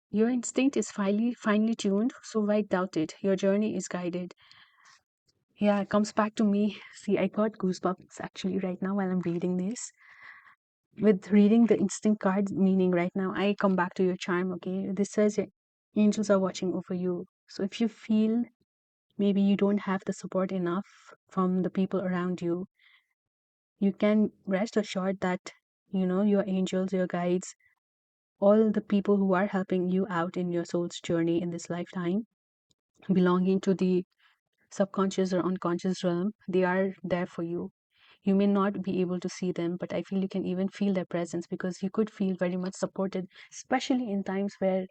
Your instinct is finely tuned, so why doubt it? Your journey is guided. Yeah, it comes back to me. See, I got goosebumps actually right now while I'm reading this. With reading the instinct card meaning right now, I come back to your charm, okay? This says your angels are watching over you. So if you feel maybe you don't have the support enough from the people around you, you can rest assured that, your angels, your guides, all the people who are helping you out in your soul's journey in this lifetime, belonging to the subconscious or unconscious realm, they are there for you. You may not be able to see them, but I feel you can even feel their presence because you could feel very much supported, especially in times where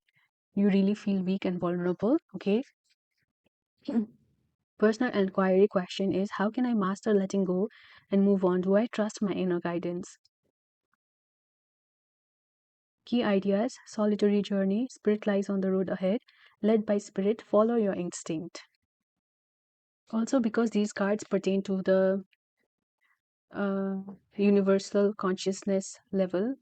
you really feel weak and vulnerable. Okay. Personal inquiry question is, how can I master letting go and move on? Do I trust my inner guidance? Key ideas: solitary journey, spirit lies on the road ahead, led by spirit, follow your instinct. Also, because these cards pertain to the uh, universal consciousness level,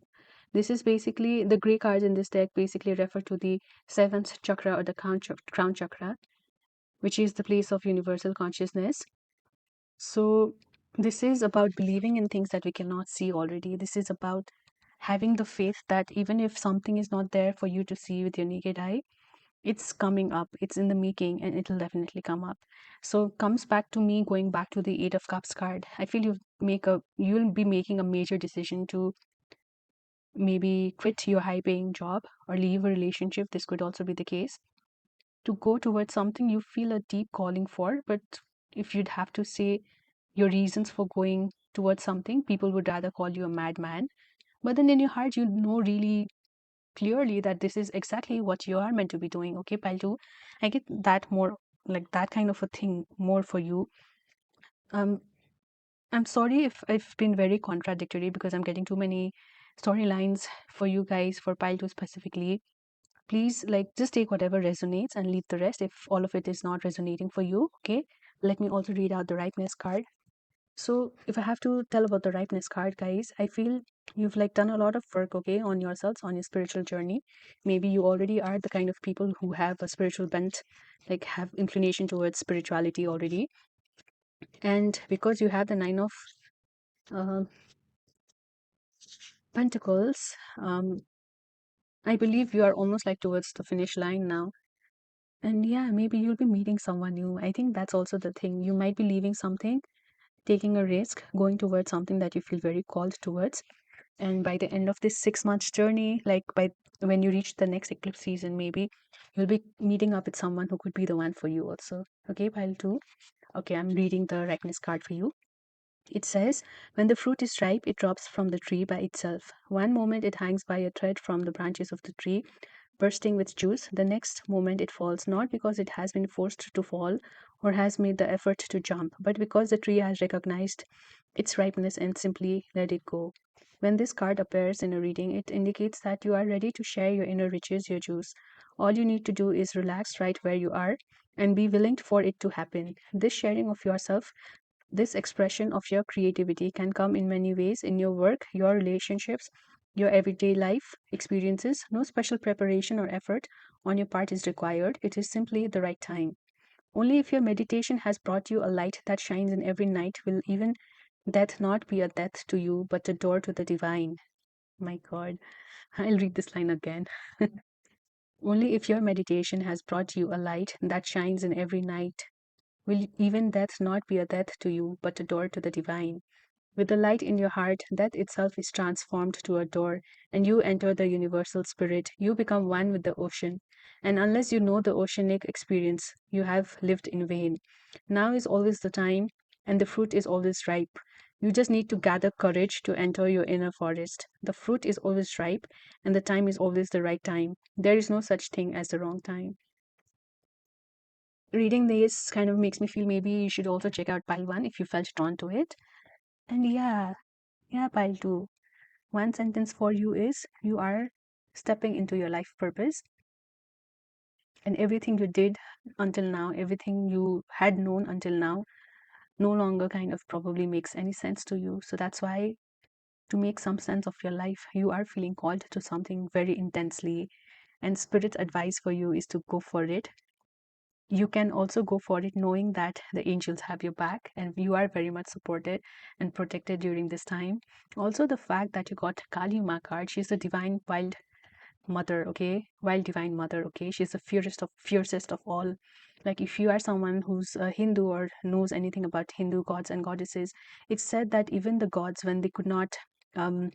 this is basically the gray cards in this deck basically refer to the seventh chakra or the crown chakra, which is the place of universal consciousness. So this is about believing in things that we cannot see already. This is about having the faith that even if something is not there for you to see with your naked eye, it's coming up, it's in the making, and it'll definitely come up. So comes back to me going back to the Eight of Cups card. I feel you'll be making a major decision to maybe quit your high paying job or leave a relationship. This could also be the case, to go towards something you feel a deep calling for. But if you'd have to say your reasons for going towards something, people would rather call you a madman. But then in your heart, you know really clearly that this is exactly what you are meant to be doing. Okay, Paltu, I get that more, like that kind of a thing more for you. Um, I'm sorry if I've been very contradictory because I'm getting too many storylines for you guys, for Paltu specifically. Please, like, just take whatever resonates and leave the rest if all of it is not resonating for you. Okay, let me also read out the ripeness card. So if I have to tell about the ripeness card, guys, I feel you've like done a lot of work, okay, on yourselves, on your spiritual journey. Maybe you already are the kind of people who have a spiritual bent, like have inclination towards spirituality already. And because you have the nine of uh, pentacles, I believe you are almost like towards the finish line now. And yeah, maybe you'll be meeting someone new. I think that's also the thing. You might be leaving something, taking a risk, going towards something that you feel very called towards. And by the end of this 6 months journey, like by when you reach the next eclipse season, maybe you'll be meeting up with someone who could be the one for you also. Okay, pile two. Okay, I'm reading the ripeness card for you. It says, when the fruit is ripe, it drops from the tree by itself. One moment it hangs by a thread from the branches of the tree, bursting with juice. The next moment it falls, not because it has been forced to fall or has made the effort to jump, but because the tree has recognized its ripeness and simply let it go. When this card appears in a reading, it indicates that you are ready to share your inner riches, your juice. All you need to do is relax right where you are and be willing for it to happen. This sharing of yourself, this expression of your creativity can come in many ways in your work, your relationships, your everyday life experiences. No special preparation or effort on your part is required. It is simply the right time. Only if your meditation has brought you a light that shines in every night will even death not be a death to you, but a door to the divine. My God, I'll read this line again. Only if your meditation has brought you a light that shines in every night will even death not be a death to you, but a door to the divine. With the light in your heart, death itself is transformed to a door, and you enter the universal spirit. You become one with the ocean. And unless you know the oceanic experience, you have lived in vain. Now is always the time, and the fruit is always ripe. You just need to gather courage to enter your inner forest. The fruit is always ripe, and the time is always the right time. There is no such thing as the wrong time. Reading this kind of makes me feel maybe you should also check out pile 1 if you felt drawn to it. And yeah, pile 2. One sentence for you is you are stepping into your life purpose, and everything you did until now, everything you had known until now, no longer kind of probably makes any sense to you. So that's why, to make some sense of your life, you are feeling called to something very intensely, and Spirit's advice for you is to go for it. You can also go for it knowing that the angels have your back and you are very much supported and protected during this time. Also, the fact that you got Kali Ma card, she's a divine wild mother, okay? Wild divine mother, okay? She's the fiercest of all. Like, if you are someone who's a Hindu or knows anything about Hindu gods and goddesses, it's said that even the gods, when they could not um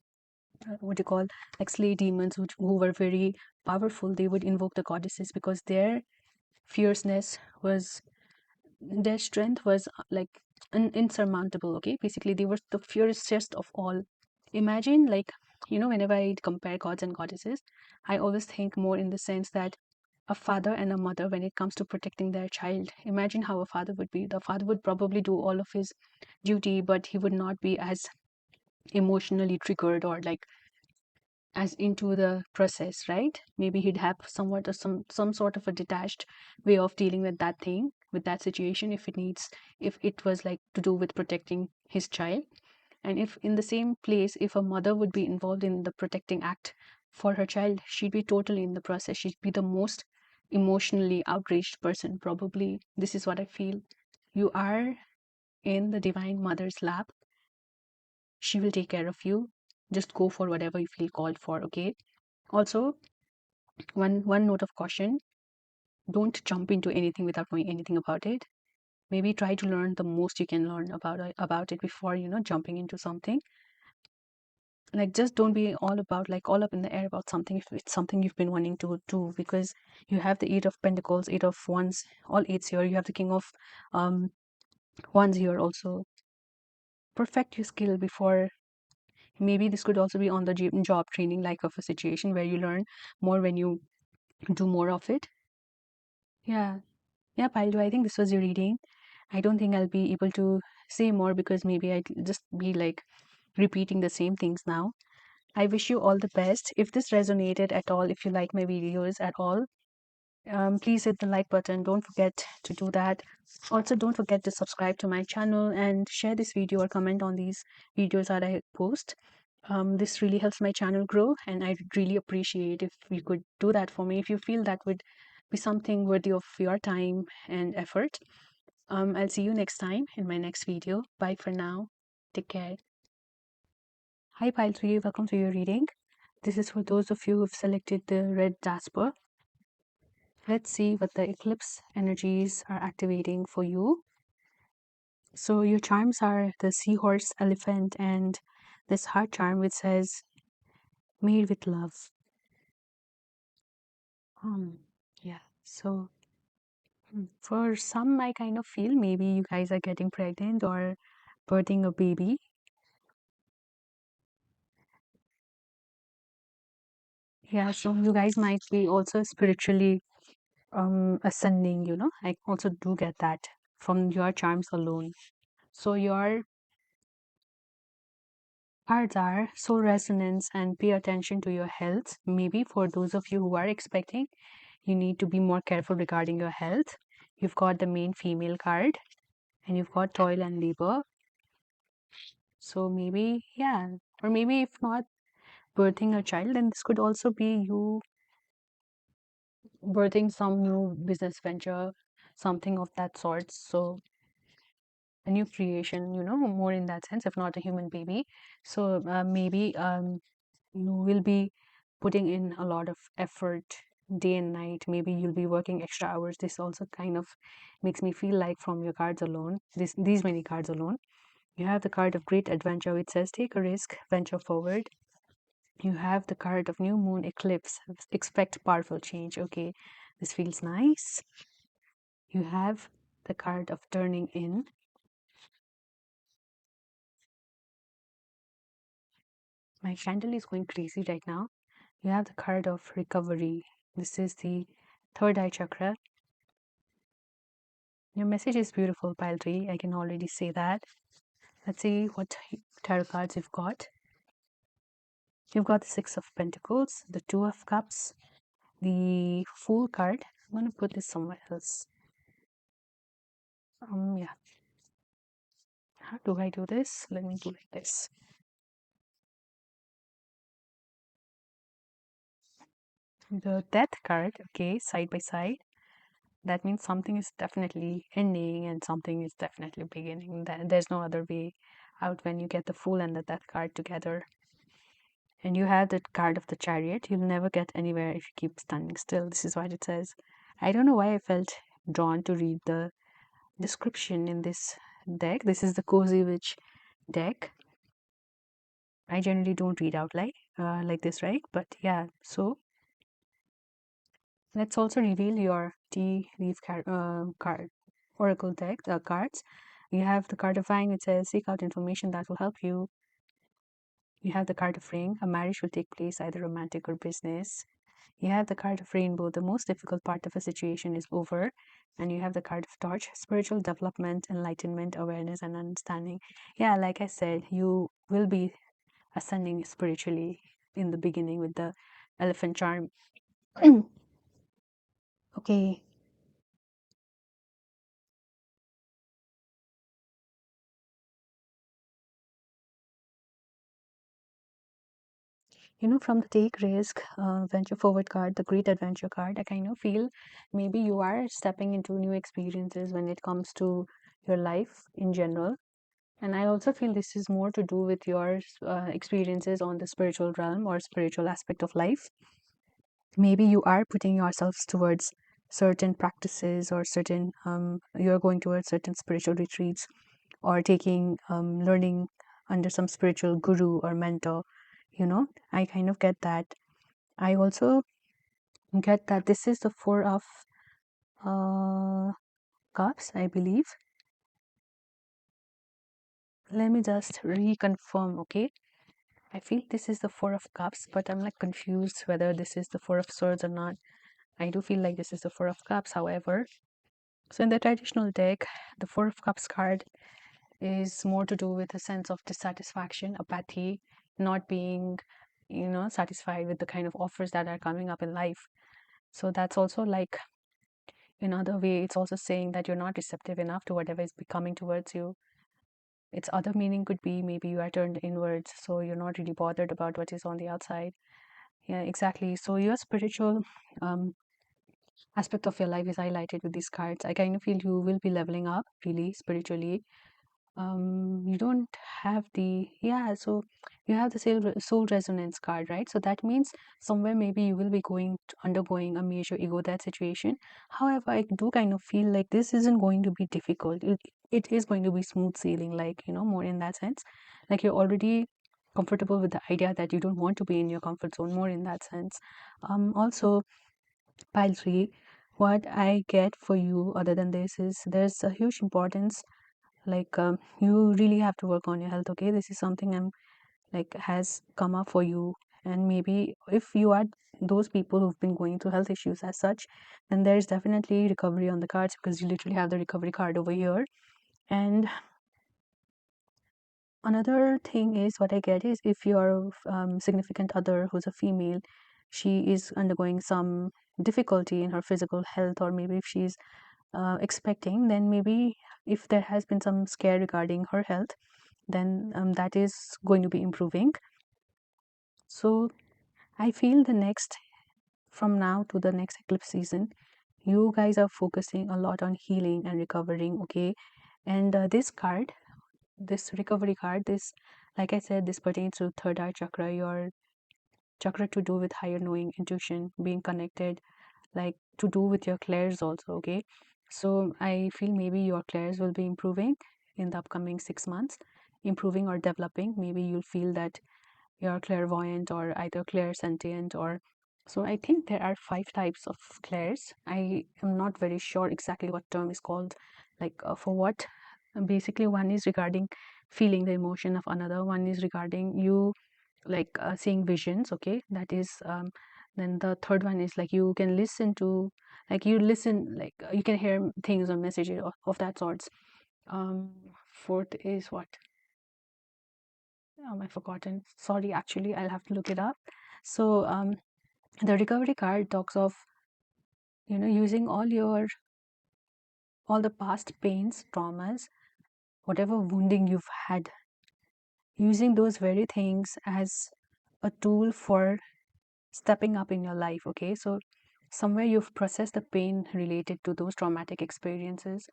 what do you call, like, slay demons who were very powerful, they would invoke the goddesses because their fierceness was, their strength was like insurmountable. Okay, basically they were the fiercest of all. Imagine, like, whenever I compare gods and goddesses, I always think more in the sense that a father and a mother, when it comes to protecting their child, imagine how a father would be. The father would probably do all of his duty, but he would not be as emotionally triggered or like as into the process, right? Maybe he'd have somewhat or some sort of a detached way of dealing with that thing, with that situation, if it needs, if it was like to do with protecting his child. And if in the same place, if a mother would be involved in the protecting act for her child, she'd be totally in the process. She'd be the most emotionally outraged person, probably. This is what I feel. You are in the divine mother's lap. She will take care of you. Just go for whatever you feel called for, okay? Also, one note of caution: don't jump into anything without knowing anything about it. Maybe try to learn the most you can learn about it before jumping into something. Like, just don't be all about, like, all up in the air about something if it's something you've been wanting to do, because you have the Eight of Pentacles, Eight of Wands, all eights here. You have the King of um Wands here also. Perfect your skill before. Maybe this could also be on the job training, like, of a situation where you learn more when you do more of it. Yeah. Yeah, Pailu, I think this was your reading. I don't think I'll be able to say more because maybe I'd just be like repeating the same things now. I wish you all the best. If this resonated at all, if you like my videos at all, please hit the like button. Don't forget to do that. Also, don't forget to subscribe to my channel and share this video or comment on these videos that I post. This really helps my channel grow, and I'd really appreciate if you could do that for me. If you feel that would be something worthy of your time and effort. I'll see you next time in my next video. Bye for now. Take care. Hi, Pile 3. Welcome to your reading. This is for those of you who've selected the red Jasper. Let's see what the eclipse energies are activating for you. So your charms are the seahorse, elephant, and this heart charm which says made with love. Yeah. So for some, I kind of feel maybe you guys are getting pregnant or birthing a baby. Yeah, so you guys might be also spiritually ascending, I also do get that from your charms alone. So your cards are soul resonance and pay attention to your health. Maybe for those of you who are expecting, you need to be more careful regarding your health. You've got the main female card and you've got toil and labor. So maybe, yeah, or maybe if not birthing a child, then this could also be you birthing some new business venture, something of that sort. So a new creation, more in that sense, if not a human baby. So maybe you will be putting in a lot of effort day and night. Maybe you'll be working extra hours. This also kind of makes me feel like from your cards alone, these many cards alone. You have the card of great adventure, which says take a risk, venture forward. You have the card of new moon eclipse, expect powerful change. Okay, this feels nice. You have the card of turning in. My candle is going crazy right now. You have the card of recovery. This is the third eye chakra. Your message is beautiful, Pile 3. I can already say that. Let's see what tarot cards you've got. You've got the Six of Pentacles, the Two of Cups, the Fool card. I'm going to put this somewhere else. Yeah. How do I do this? Let me do like this. The Death card, okay, side by side. That means something is definitely ending and something is definitely beginning. There's no other way out when you get the Fool and the Death card together. And you have the card of the Chariot. You'll never get anywhere if you keep standing still. This is what it says. I don't know why I felt drawn to read the description in this deck. This is the Cozy Witch deck. I generally don't read out like this, right? But yeah, so let's also reveal your tea leaf card oracle deck cards. You have the card of Vine, which says seek out information that will help you. You have the card of Ring, a marriage will take place, either romantic or business. You have the card of Rainbow, the most difficult part of a situation is over. And you have the card of Torch, spiritual development, enlightenment, awareness, and understanding. Yeah, like I said, you will be ascending spiritually in the beginning with the elephant charm. Okay. From the take risk, venture forward card, the great adventure card, I kind of feel maybe you are stepping into new experiences when it comes to your life in general. And I also feel this is more to do with your experiences on the spiritual realm or spiritual aspect of life. Maybe you are putting yourselves towards certain practices or you're going towards certain spiritual retreats or taking learning under some spiritual guru or mentor. I kind of get that. I also get that this is the Four of Cups, I believe. Let me just reconfirm, okay? I feel this is the Four of Cups, but I'm like confused whether this is the Four of Swords or not. I do feel like this is the Four of Cups, however. So in the traditional deck, the Four of Cups card is more to do with a sense of dissatisfaction, apathy, not being, satisfied with the kind of offers that are coming up in life. So that's also like, in other way, it's also saying that you're not receptive enough to whatever is coming towards you. Its other meaning could be maybe you are turned inwards, so you're not really bothered about what is on the outside. Yeah, exactly. So your spiritual aspect of your life is highlighted with these cards. I kind of feel you will be leveling up really spiritually. You don't have so you have the soul resonance card, right? So that means somewhere maybe you will be undergoing a major ego death situation. However, I do kind of feel like this isn't going to be difficult. It is going to be smooth sailing, like, more in that sense. Like you're already comfortable with the idea that you don't want to be in your comfort zone, more in that sense. Also, Pile 3, what I get for you other than this is there's a huge importance, like you really have to work on your health, okay? This is something I'm like has come up for you, and maybe if you are those people who've been going through health issues as such, then there's definitely recovery on the cards, because you literally have the recovery card over here. And another thing is, what I get is, if your significant other who's a female, she is undergoing some difficulty in her physical health, or maybe if she's expecting, then maybe if there has been some scare regarding her health, then that is going to be improving. So I feel from now to the next eclipse season, you guys are focusing a lot on healing and recovering, okay? And this recovery card, like I said, this pertains to third eye chakra, your chakra to do with higher knowing, intuition, being connected, like to do with your clairs also, okay? So I feel maybe your clairs will be improving in the upcoming 6 months, improving or developing. Maybe you'll feel that you're clairvoyant or either clairsentient, or so I think there are 5 types of clairs. I am not very sure exactly what term is called, like for what. Basically, one is regarding feeling the emotion of another, one is regarding you like seeing visions, okay, that is then the third one is like you can listen to, like you listen, like you can hear things or messages of that sorts. um Fourth is what, I've forgotten, sorry, actually I'll have to look it up. So the recovery card talks of, using all the past pains, traumas, whatever wounding you've had, using those very things as a tool for stepping up in your life, okay? So somewhere you've processed the pain related to those traumatic experiences,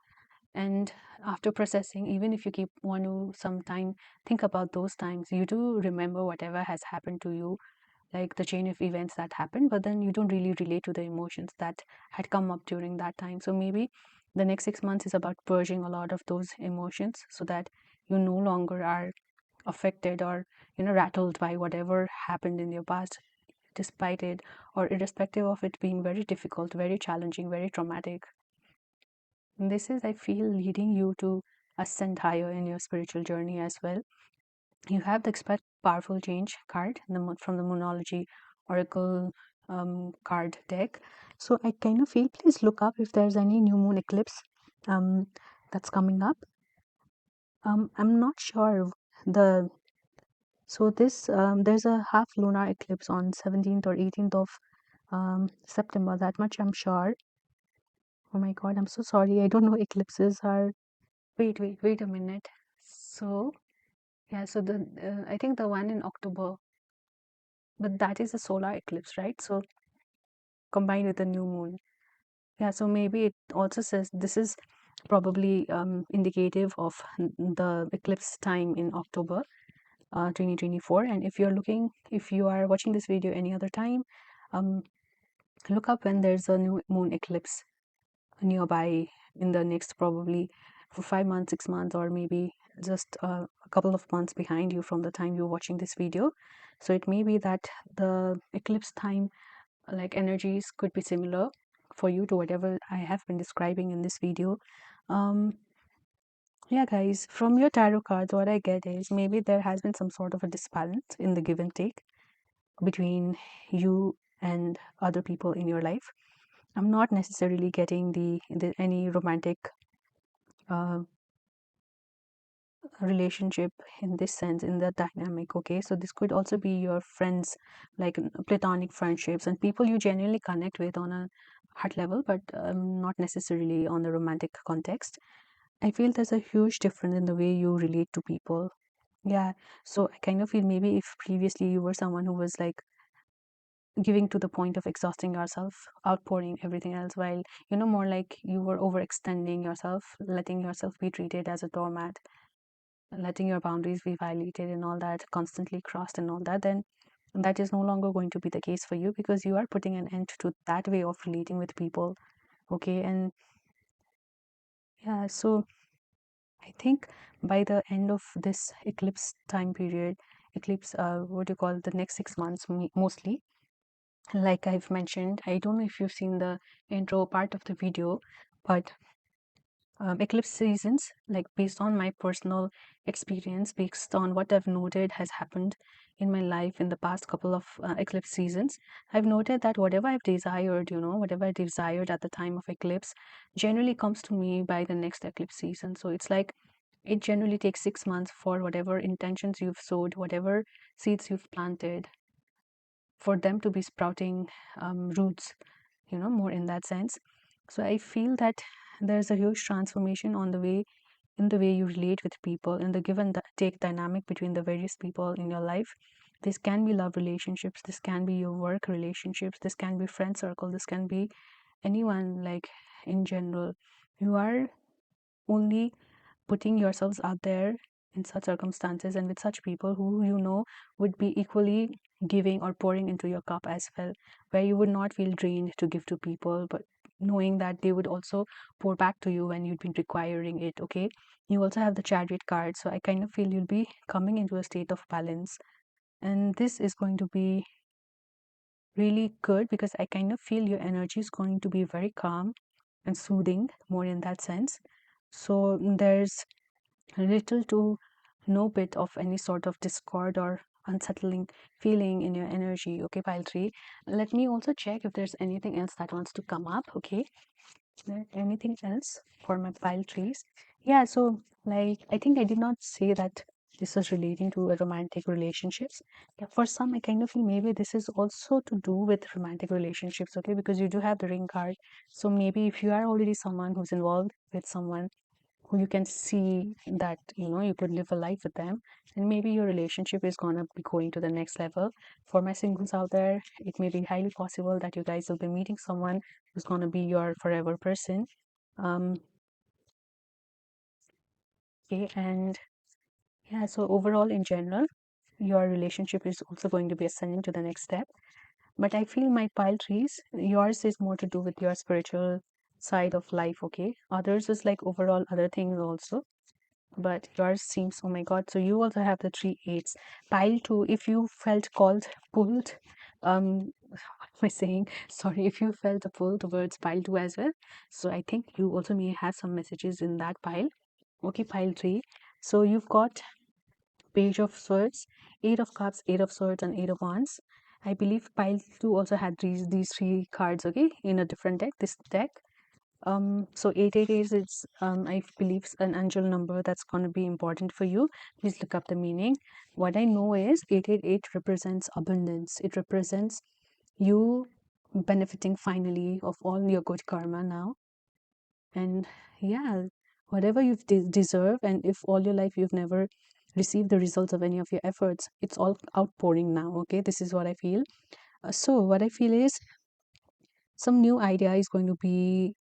and after processing, even if you keep want to sometime think about those times, you do remember whatever has happened to you, like the chain of events that happened, but then you don't really relate to the emotions that had come up during that time. So maybe the next 6 months is about purging a lot of those emotions so that you no longer are affected or rattled by whatever happened in your past, despite it or irrespective of it being very difficult, very challenging, very traumatic. And this is, I feel, leading you to ascend higher in your spiritual journey as well. You have the expect powerful change card from the Moonology Oracle card deck. So I kind of feel, please look up if there's any new moon eclipse um, that's coming up. I'm not sure the so this there's a half lunar eclipse on 17th or 18th of September. That much I'm sure. Oh my God, I'm so sorry. I don't know eclipses are. Wait a minute. So yeah, so the I think the one in October, but that is a solar eclipse, right? So combined with the new moon. Yeah, so maybe it also says this is probably indicative of the eclipse time in October 2024. And if you are watching this video any other time, um, look up when there's a new moon eclipse nearby in the next probably for 5 months, 6 months, or maybe just a couple of months behind you from the time you're watching this video. So it may be that the eclipse time, like energies, could be similar for you to whatever I have been describing in this video. Um, yeah, guys, from your tarot cards, what I get is maybe there has been some sort of a disbalance in the give and take between you and other people in your life. I'm not necessarily getting any romantic uh, relationship in this sense, in the dynamic, okay? So this could also be your friends, like platonic friendships and people you genuinely connect with on a heart level, but not necessarily on the romantic context. I feel there's a huge difference in the way you relate to people. Yeah, so I kind of feel maybe if previously you were someone who was like giving to the point of exhausting yourself, outpouring everything else, while more like you were overextending yourself, letting yourself be treated as a doormat, letting your boundaries be violated and all that, constantly crossed and all that, then that is no longer going to be the case for you because you are putting an end to that way of relating with people, okay? And yeah, so I think by the end of this eclipse time period, eclipse, what do you call, the next 6 months mostly, like I've mentioned, I don't know if you've seen the intro part of the video, but eclipse seasons, like based on my personal experience, based on what I've noted has happened in my life in the past couple of eclipse seasons, I've noted that whatever I've desired, whatever I desired at the time of eclipse generally comes to me by the next eclipse season. So it's like it generally takes 6 months for whatever intentions you've sowed, whatever seeds you've planted, for them to be sprouting roots, more in that sense. So I feel that there's a huge transformation in the way you relate with people, in the give and take dynamic between the various people in your life. This can be love relationships, this can be your work relationships, this can be friend circle, this can be anyone, like in general. You are only putting yourselves out there in such circumstances and with such people who would be equally giving or pouring into your cup as well, where you would not feel drained to give to people, but knowing that they would also pour back to you when you'd been requiring it, okay? You also have the Chariot card, so I kind of feel you'll be coming into a state of balance, and this is going to be really good because I kind of feel your energy is going to be very calm and soothing, more in that sense. So there's little to no bit of any sort of discord or unsettling feeling in your energy. Okay, pile 3. Let me also check if there's anything else that wants to come up. Okay, there anything else for my pile 3s? Yeah, so like I think I did not say that this was relating to a romantic relationships. Yeah, for some I kind of feel maybe this is also to do with romantic relationships. Okay, because you do have the ring card. So maybe if you are already someone who's involved with someone who you can see that you could live a life with them, and maybe your relationship is gonna be going to the next level. For my singles out there, it may be highly possible that you guys will be meeting someone who's gonna be your forever person. um okay, and yeah, so overall in general your relationship is also going to be ascending to the next step. But I feel my pile trees, yours is more to do with your spiritual side of life. Okay, others is like overall other things also, but yours seems, oh my god, so you also have the three eights. Pile two, if you felt called, pulled, what am I saying, sorry, if you felt a pull towards pile two as well, so I think you also may have some messages in that pile. Okay, pile three, so you've got page of swords, eight of cups, eight of swords, and eight of wands. I believe pile two also had these three cards, okay, in a different deck, this deck. So 888 is, I believe, an angel number that's going to be important for you. Please look up the meaning. What I know is 888 represents abundance. It represents you benefiting finally of all your good karma now. And yeah, whatever you've deserve, and if all your life you've never received the results of any of your efforts, it's all outpouring now. Okay, this is what I feel. So what I feel is some new idea is going to be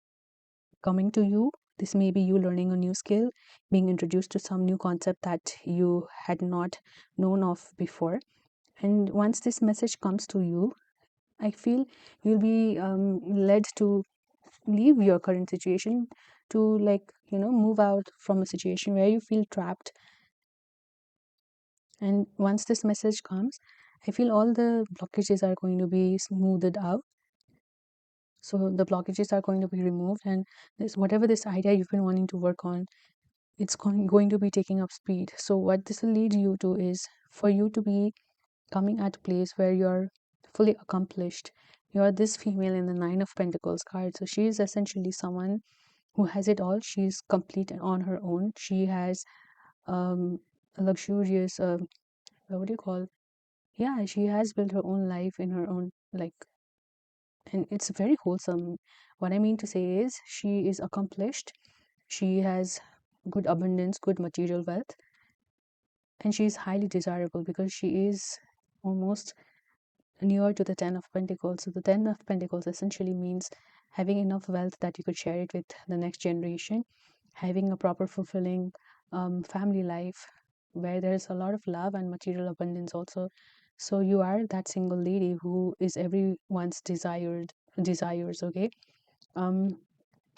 coming to you. This may be you learning a new skill, being introduced to some new concept that you had not known of before. And once this message comes to you, I feel you'll be led to leave your current situation, to move out from a situation where you feel trapped. And once this message comes, I feel all the blockages are going to be smoothed out. So the blockages are going to be removed, and this whatever this idea you've been wanting to work on, it's going to be taking up speed. So what this will lead you to is for you to be coming at a place where you're fully accomplished. You're this female in the Nine of Pentacles card, so she is essentially someone who has it all. She's complete on her own. She has a luxurious what do you call, yeah, she has built her own life in her own, like, and it's very wholesome. What I mean to say is she is accomplished. She has good abundance, good material wealth, and she is highly desirable because she is almost near to the Ten of Pentacles. So the Ten of Pentacles essentially means having enough wealth that you could share it with the next generation, having a proper fulfilling family life where there's a lot of love and material abundance also. So you are that single lady who is everyone's desires. Okay, um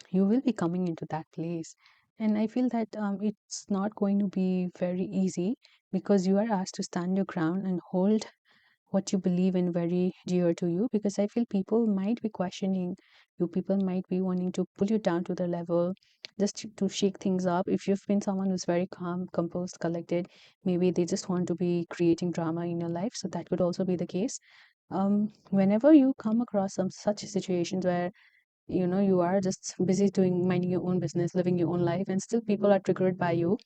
you will be coming into that place. And I feel that it's not going to be very easy, because you are asked to stand your ground and hold what you believe in very dear to you, because I feel people might be questioning you, people might be wanting to pull you down to the level just to shake things up. If you've been someone who's very calm, composed, collected, maybe they just want to be creating drama in your life, so that could also be the case. Whenever you come across some such situations where you are just busy doing minding your own business, living your own life, and still people are triggered by you,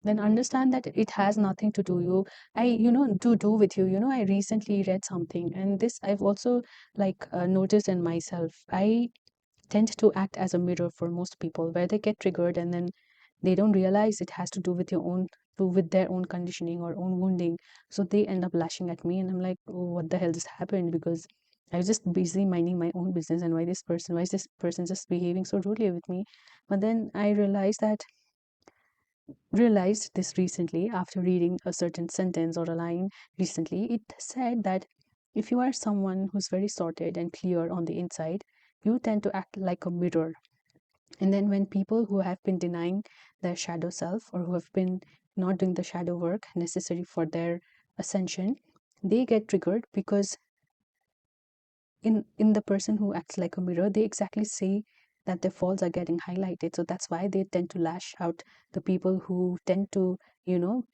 then understand that it has nothing to do you I you know to do with you. I recently read something, and this I've also noticed in myself. I tend to act as a mirror for most people, where they get triggered and then they don't realize it has to do with their own conditioning or own wounding. So they end up lashing at me, and I'm like, oh, what the hell just happened? Because I was just busy minding my own business, and why is this person just behaving so rudely with me? But then I realized this recently after reading a certain sentence or a line recently. It said that if you are someone who's very sorted and clear on the inside, you tend to act like a mirror. And then when people who have been denying their shadow self, or who have been not doing the shadow work necessary for their ascension, they get triggered, because in the person who acts like a mirror, they exactly say that their faults are getting highlighted. So that's why they tend to lash out the people who tend to you know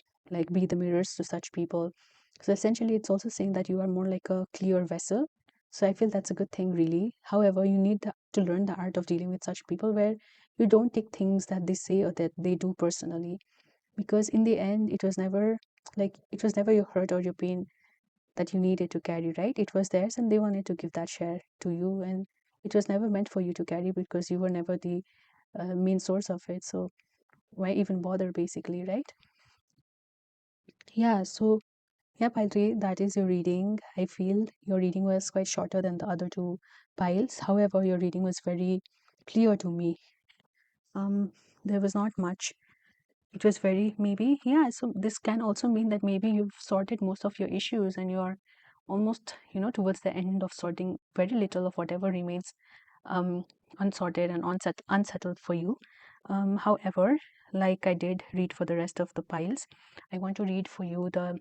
be the mirrors to such people. So essentially, it's also saying that you are more like a clear vessel. So I feel that's a good thing, really. However, you need to learn the art of dealing with such people where you don't take things that they say or that they do personally, because in the end, it was never your hurt or your pain that you needed to carry, right? It was theirs, and they wanted to give that share to you, and it was never meant for you to carry because you were never the main source of it. So why even bother, basically, right? Yeah. So yeah, Paitri, that is your reading. I feel your reading was quite shorter than the other two piles. However, your reading was very clear to me. Um, there was not much. It was very, maybe, yeah. So this can also mean that maybe you've sorted most of your issues and you're almost, towards the end of sorting very little of whatever remains um, unsorted and unsettled for you. However, like I did read for the rest of the piles, I want to read for you the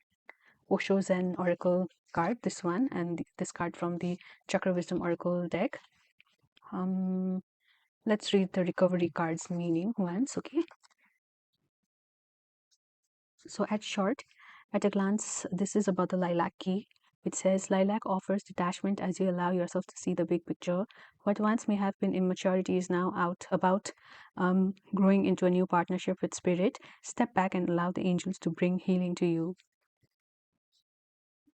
Osho's and Oracle card, this one, and this card from the Chakra Wisdom Oracle deck. Um, let's read the recovery cards meaning once, okay? So at a glance, this is about the lilac key. It says lilac offers detachment as you allow yourself to see the big picture. What once may have been immaturity is now out about growing into a new partnership with spirit. Step back and allow the angels to bring healing to you.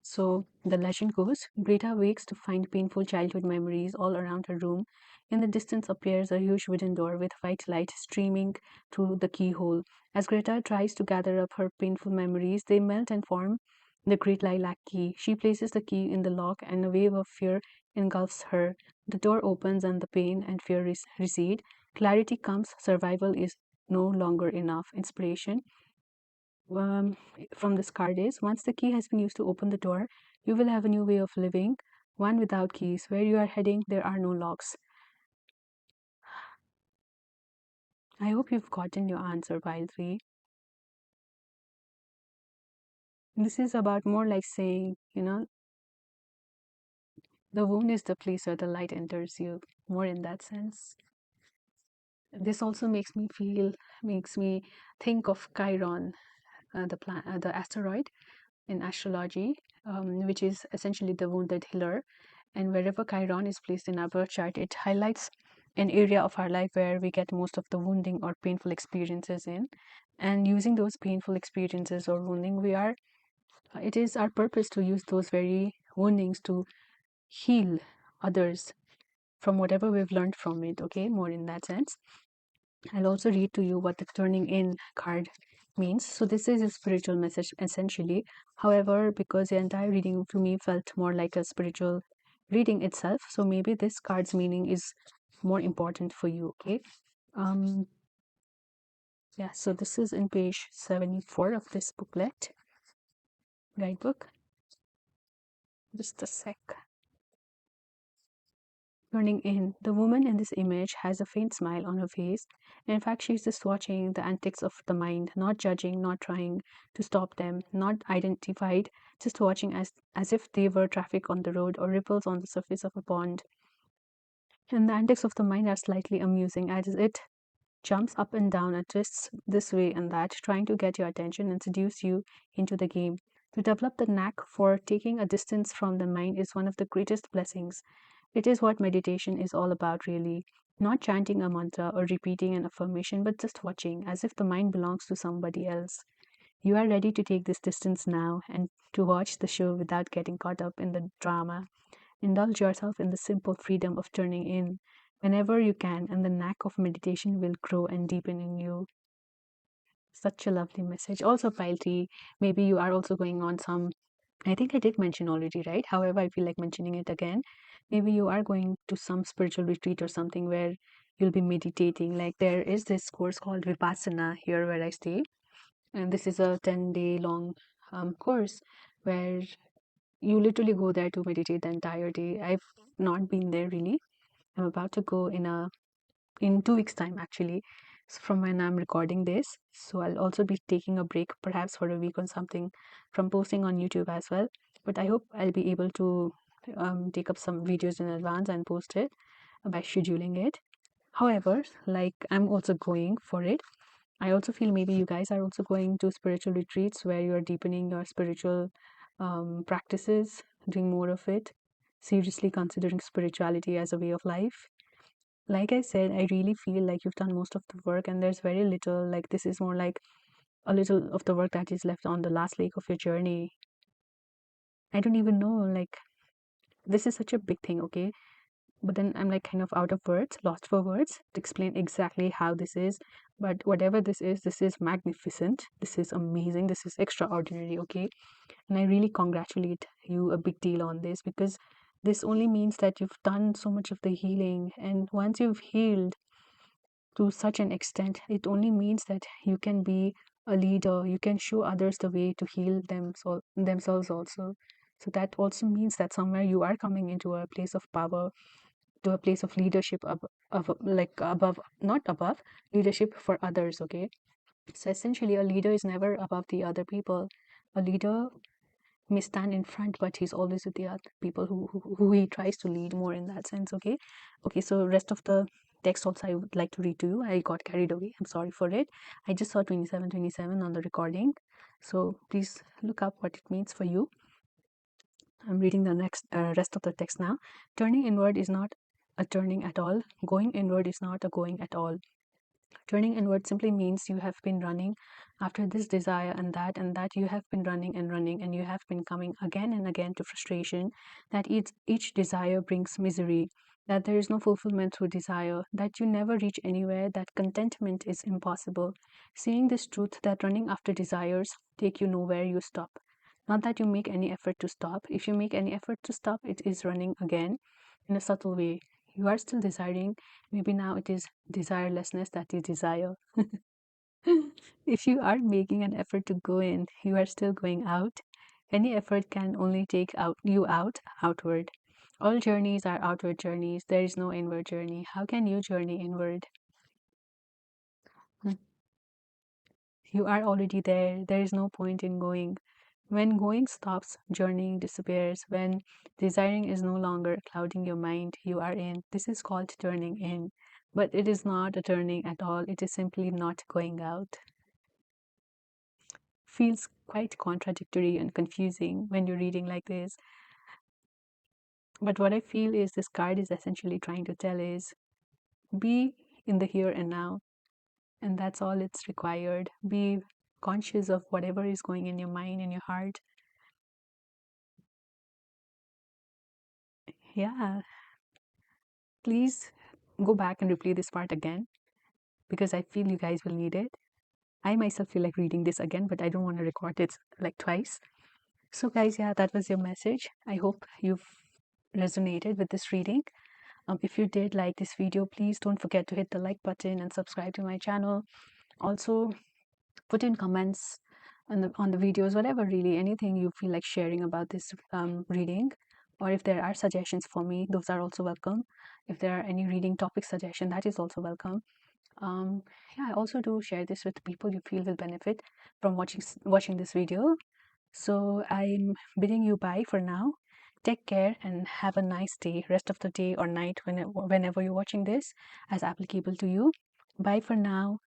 So the legend goes, Greta wakes to find painful childhood memories all around her room. In the distance appears a huge wooden door with white light streaming through the keyhole. As Greta tries to gather up her painful memories, they melt and form the great lilac key. She places the key in the lock and a wave of fear engulfs her. The door opens and the pain and fear recede. Clarity comes, survival is no longer enough. Inspiration um, from this card is, once the key has been used to open the door, you will have a new way of living, one without keys. Where you are heading, there are no locks. I hope you've gotten your answer, pile 3. This is about more like saying, the wound is the place where the light enters you, more in that sense. This also makes me think of Chiron, the asteroid in astrology, which is essentially the wounded healer. And wherever Chiron is placed in our birth chart, it highlights an area of our life where we get most of the wounding or painful experiences in. And using those painful experiences or wounding, it is our purpose to use those very woundings to heal others from whatever we've learned from it, okay? More in that sense. I'll also read to you what the turning in card means. So this is a spiritual message essentially. However, because the entire reading to me felt more like a spiritual reading itself, so maybe this card's meaning is more important for you, okay? Um yeah, so this is in page 74 of this booklet, guidebook. Just a sec. Turning in, the woman in this image has a faint smile on her face. In fact, she's just watching the antics of the mind, not judging, not trying to stop them, not identified, just watching as if they were traffic on the road or ripples on the surface of a pond. And the antics of the mind are slightly amusing as it jumps up and down and twists this way and that, trying to get your attention and seduce you into the game. To develop the knack for taking a distance from the mind is one of the greatest blessings. It is what meditation is all about, really. Not chanting a mantra or repeating an affirmation, but just watching, as if the mind belongs to somebody else. You are ready to take this distance now and to watch the show without getting caught up in the drama. Indulge yourself in the simple freedom of turning in whenever you can, and the knack of meditation will grow and deepen in you. Such a lovely message. Also, Pilty, maybe you are also going on some. I think I did mention already, right? However, I feel like mentioning it again. Maybe you are going to some spiritual retreat or something where you'll be meditating. Like there is this course called Vipassana here where I stay, and this is a 10-day long course where you literally go there to meditate the entire day. I've not been there really. I'm about to go in 2 weeks time actually, from when I'm recording this. So I'll also be taking a break perhaps for a week or something from posting on YouTube as well. But I hope I'll be able to take up some videos in advance and post it by scheduling it. However, like I'm also going for it. I also feel maybe you guys are also going to spiritual retreats where you're deepening your spiritual practices, doing more of it, seriously considering spirituality as a way of life. Like I said, I really feel like you've done most of the work, and there's very little, like, this is more like a little of the work that is left on the last leg of your journey. I don't even know, like, this is such a big thing, okay? But then I'm like kind of out of words, lost for words to explain exactly how this is. But whatever this is magnificent. This is amazing. This is extraordinary, okay? And I really congratulate you a big deal on this, because this only means that you've done so much of the healing. And once you've healed to such an extent, it only means that you can be a leader. You can show others the way to heal themselves also. So that also means that somewhere you are coming into a place of power, to a place of leadership, like above, not above, leadership for others, okay? So essentially, a leader is never above the other people. A leader may stand in front, but he's always with the other people who he tries to lead, more in that sense, okay? Okay, so rest of the text also I would like to read to you. I got carried away, I'm sorry for it. I just saw 2727 on the recording, so please look up what it means for you. I'm reading the next rest of the text now. Turning inward is not a turning at all. Going inward is not a going at all. Turning inward simply means you have been running after this desire and that you have been running, and you have been coming again and again to frustration, that each desire brings misery, that there is no fulfillment through desire, that you never reach anywhere, that contentment is impossible. Seeing this truth, that running after desires take you nowhere, you stop. Not that you make any effort to stop. If you make any effort to stop, it is running again in a subtle way. You are still desiring. Maybe now it is desirelessness that you desire. If you are making an effort to go in, you are still going out. Any effort can only take you outward. All journeys are outward journeys. There is no inward journey. How can you journey inward? Hmm. You are already there. There is no point in going. When going stops, journeying disappears. When desiring is no longer clouding your mind, you are in. This is called turning in. But it is not a turning at all. It is simply not going out. Feels quite contradictory and confusing when you're reading like this. But what I feel is this card is essentially trying to tell is, be in the here and now. And that's all it's required. Be conscious of whatever is going in your mind, in your heart. Yeah, please go back and replay this part again, because I feel you guys will need it. I myself feel like reading this again, but I don't want to record it like twice. So, guys, yeah, that was your message. I hope you've resonated with this reading. If you did like this video, please don't forget to hit the like button and subscribe to my channel. Also, put in comments on the videos, whatever, really, anything you feel like sharing about this reading, or if there are suggestions for me, those are also welcome. If there are any reading topic suggestion, that is also welcome. Yeah, I also do share this with people you feel will benefit from watching this video. So I'm bidding you bye for now. Take care and have a nice day, rest of the day or night, whenever you're watching this, as applicable to you. Bye for now.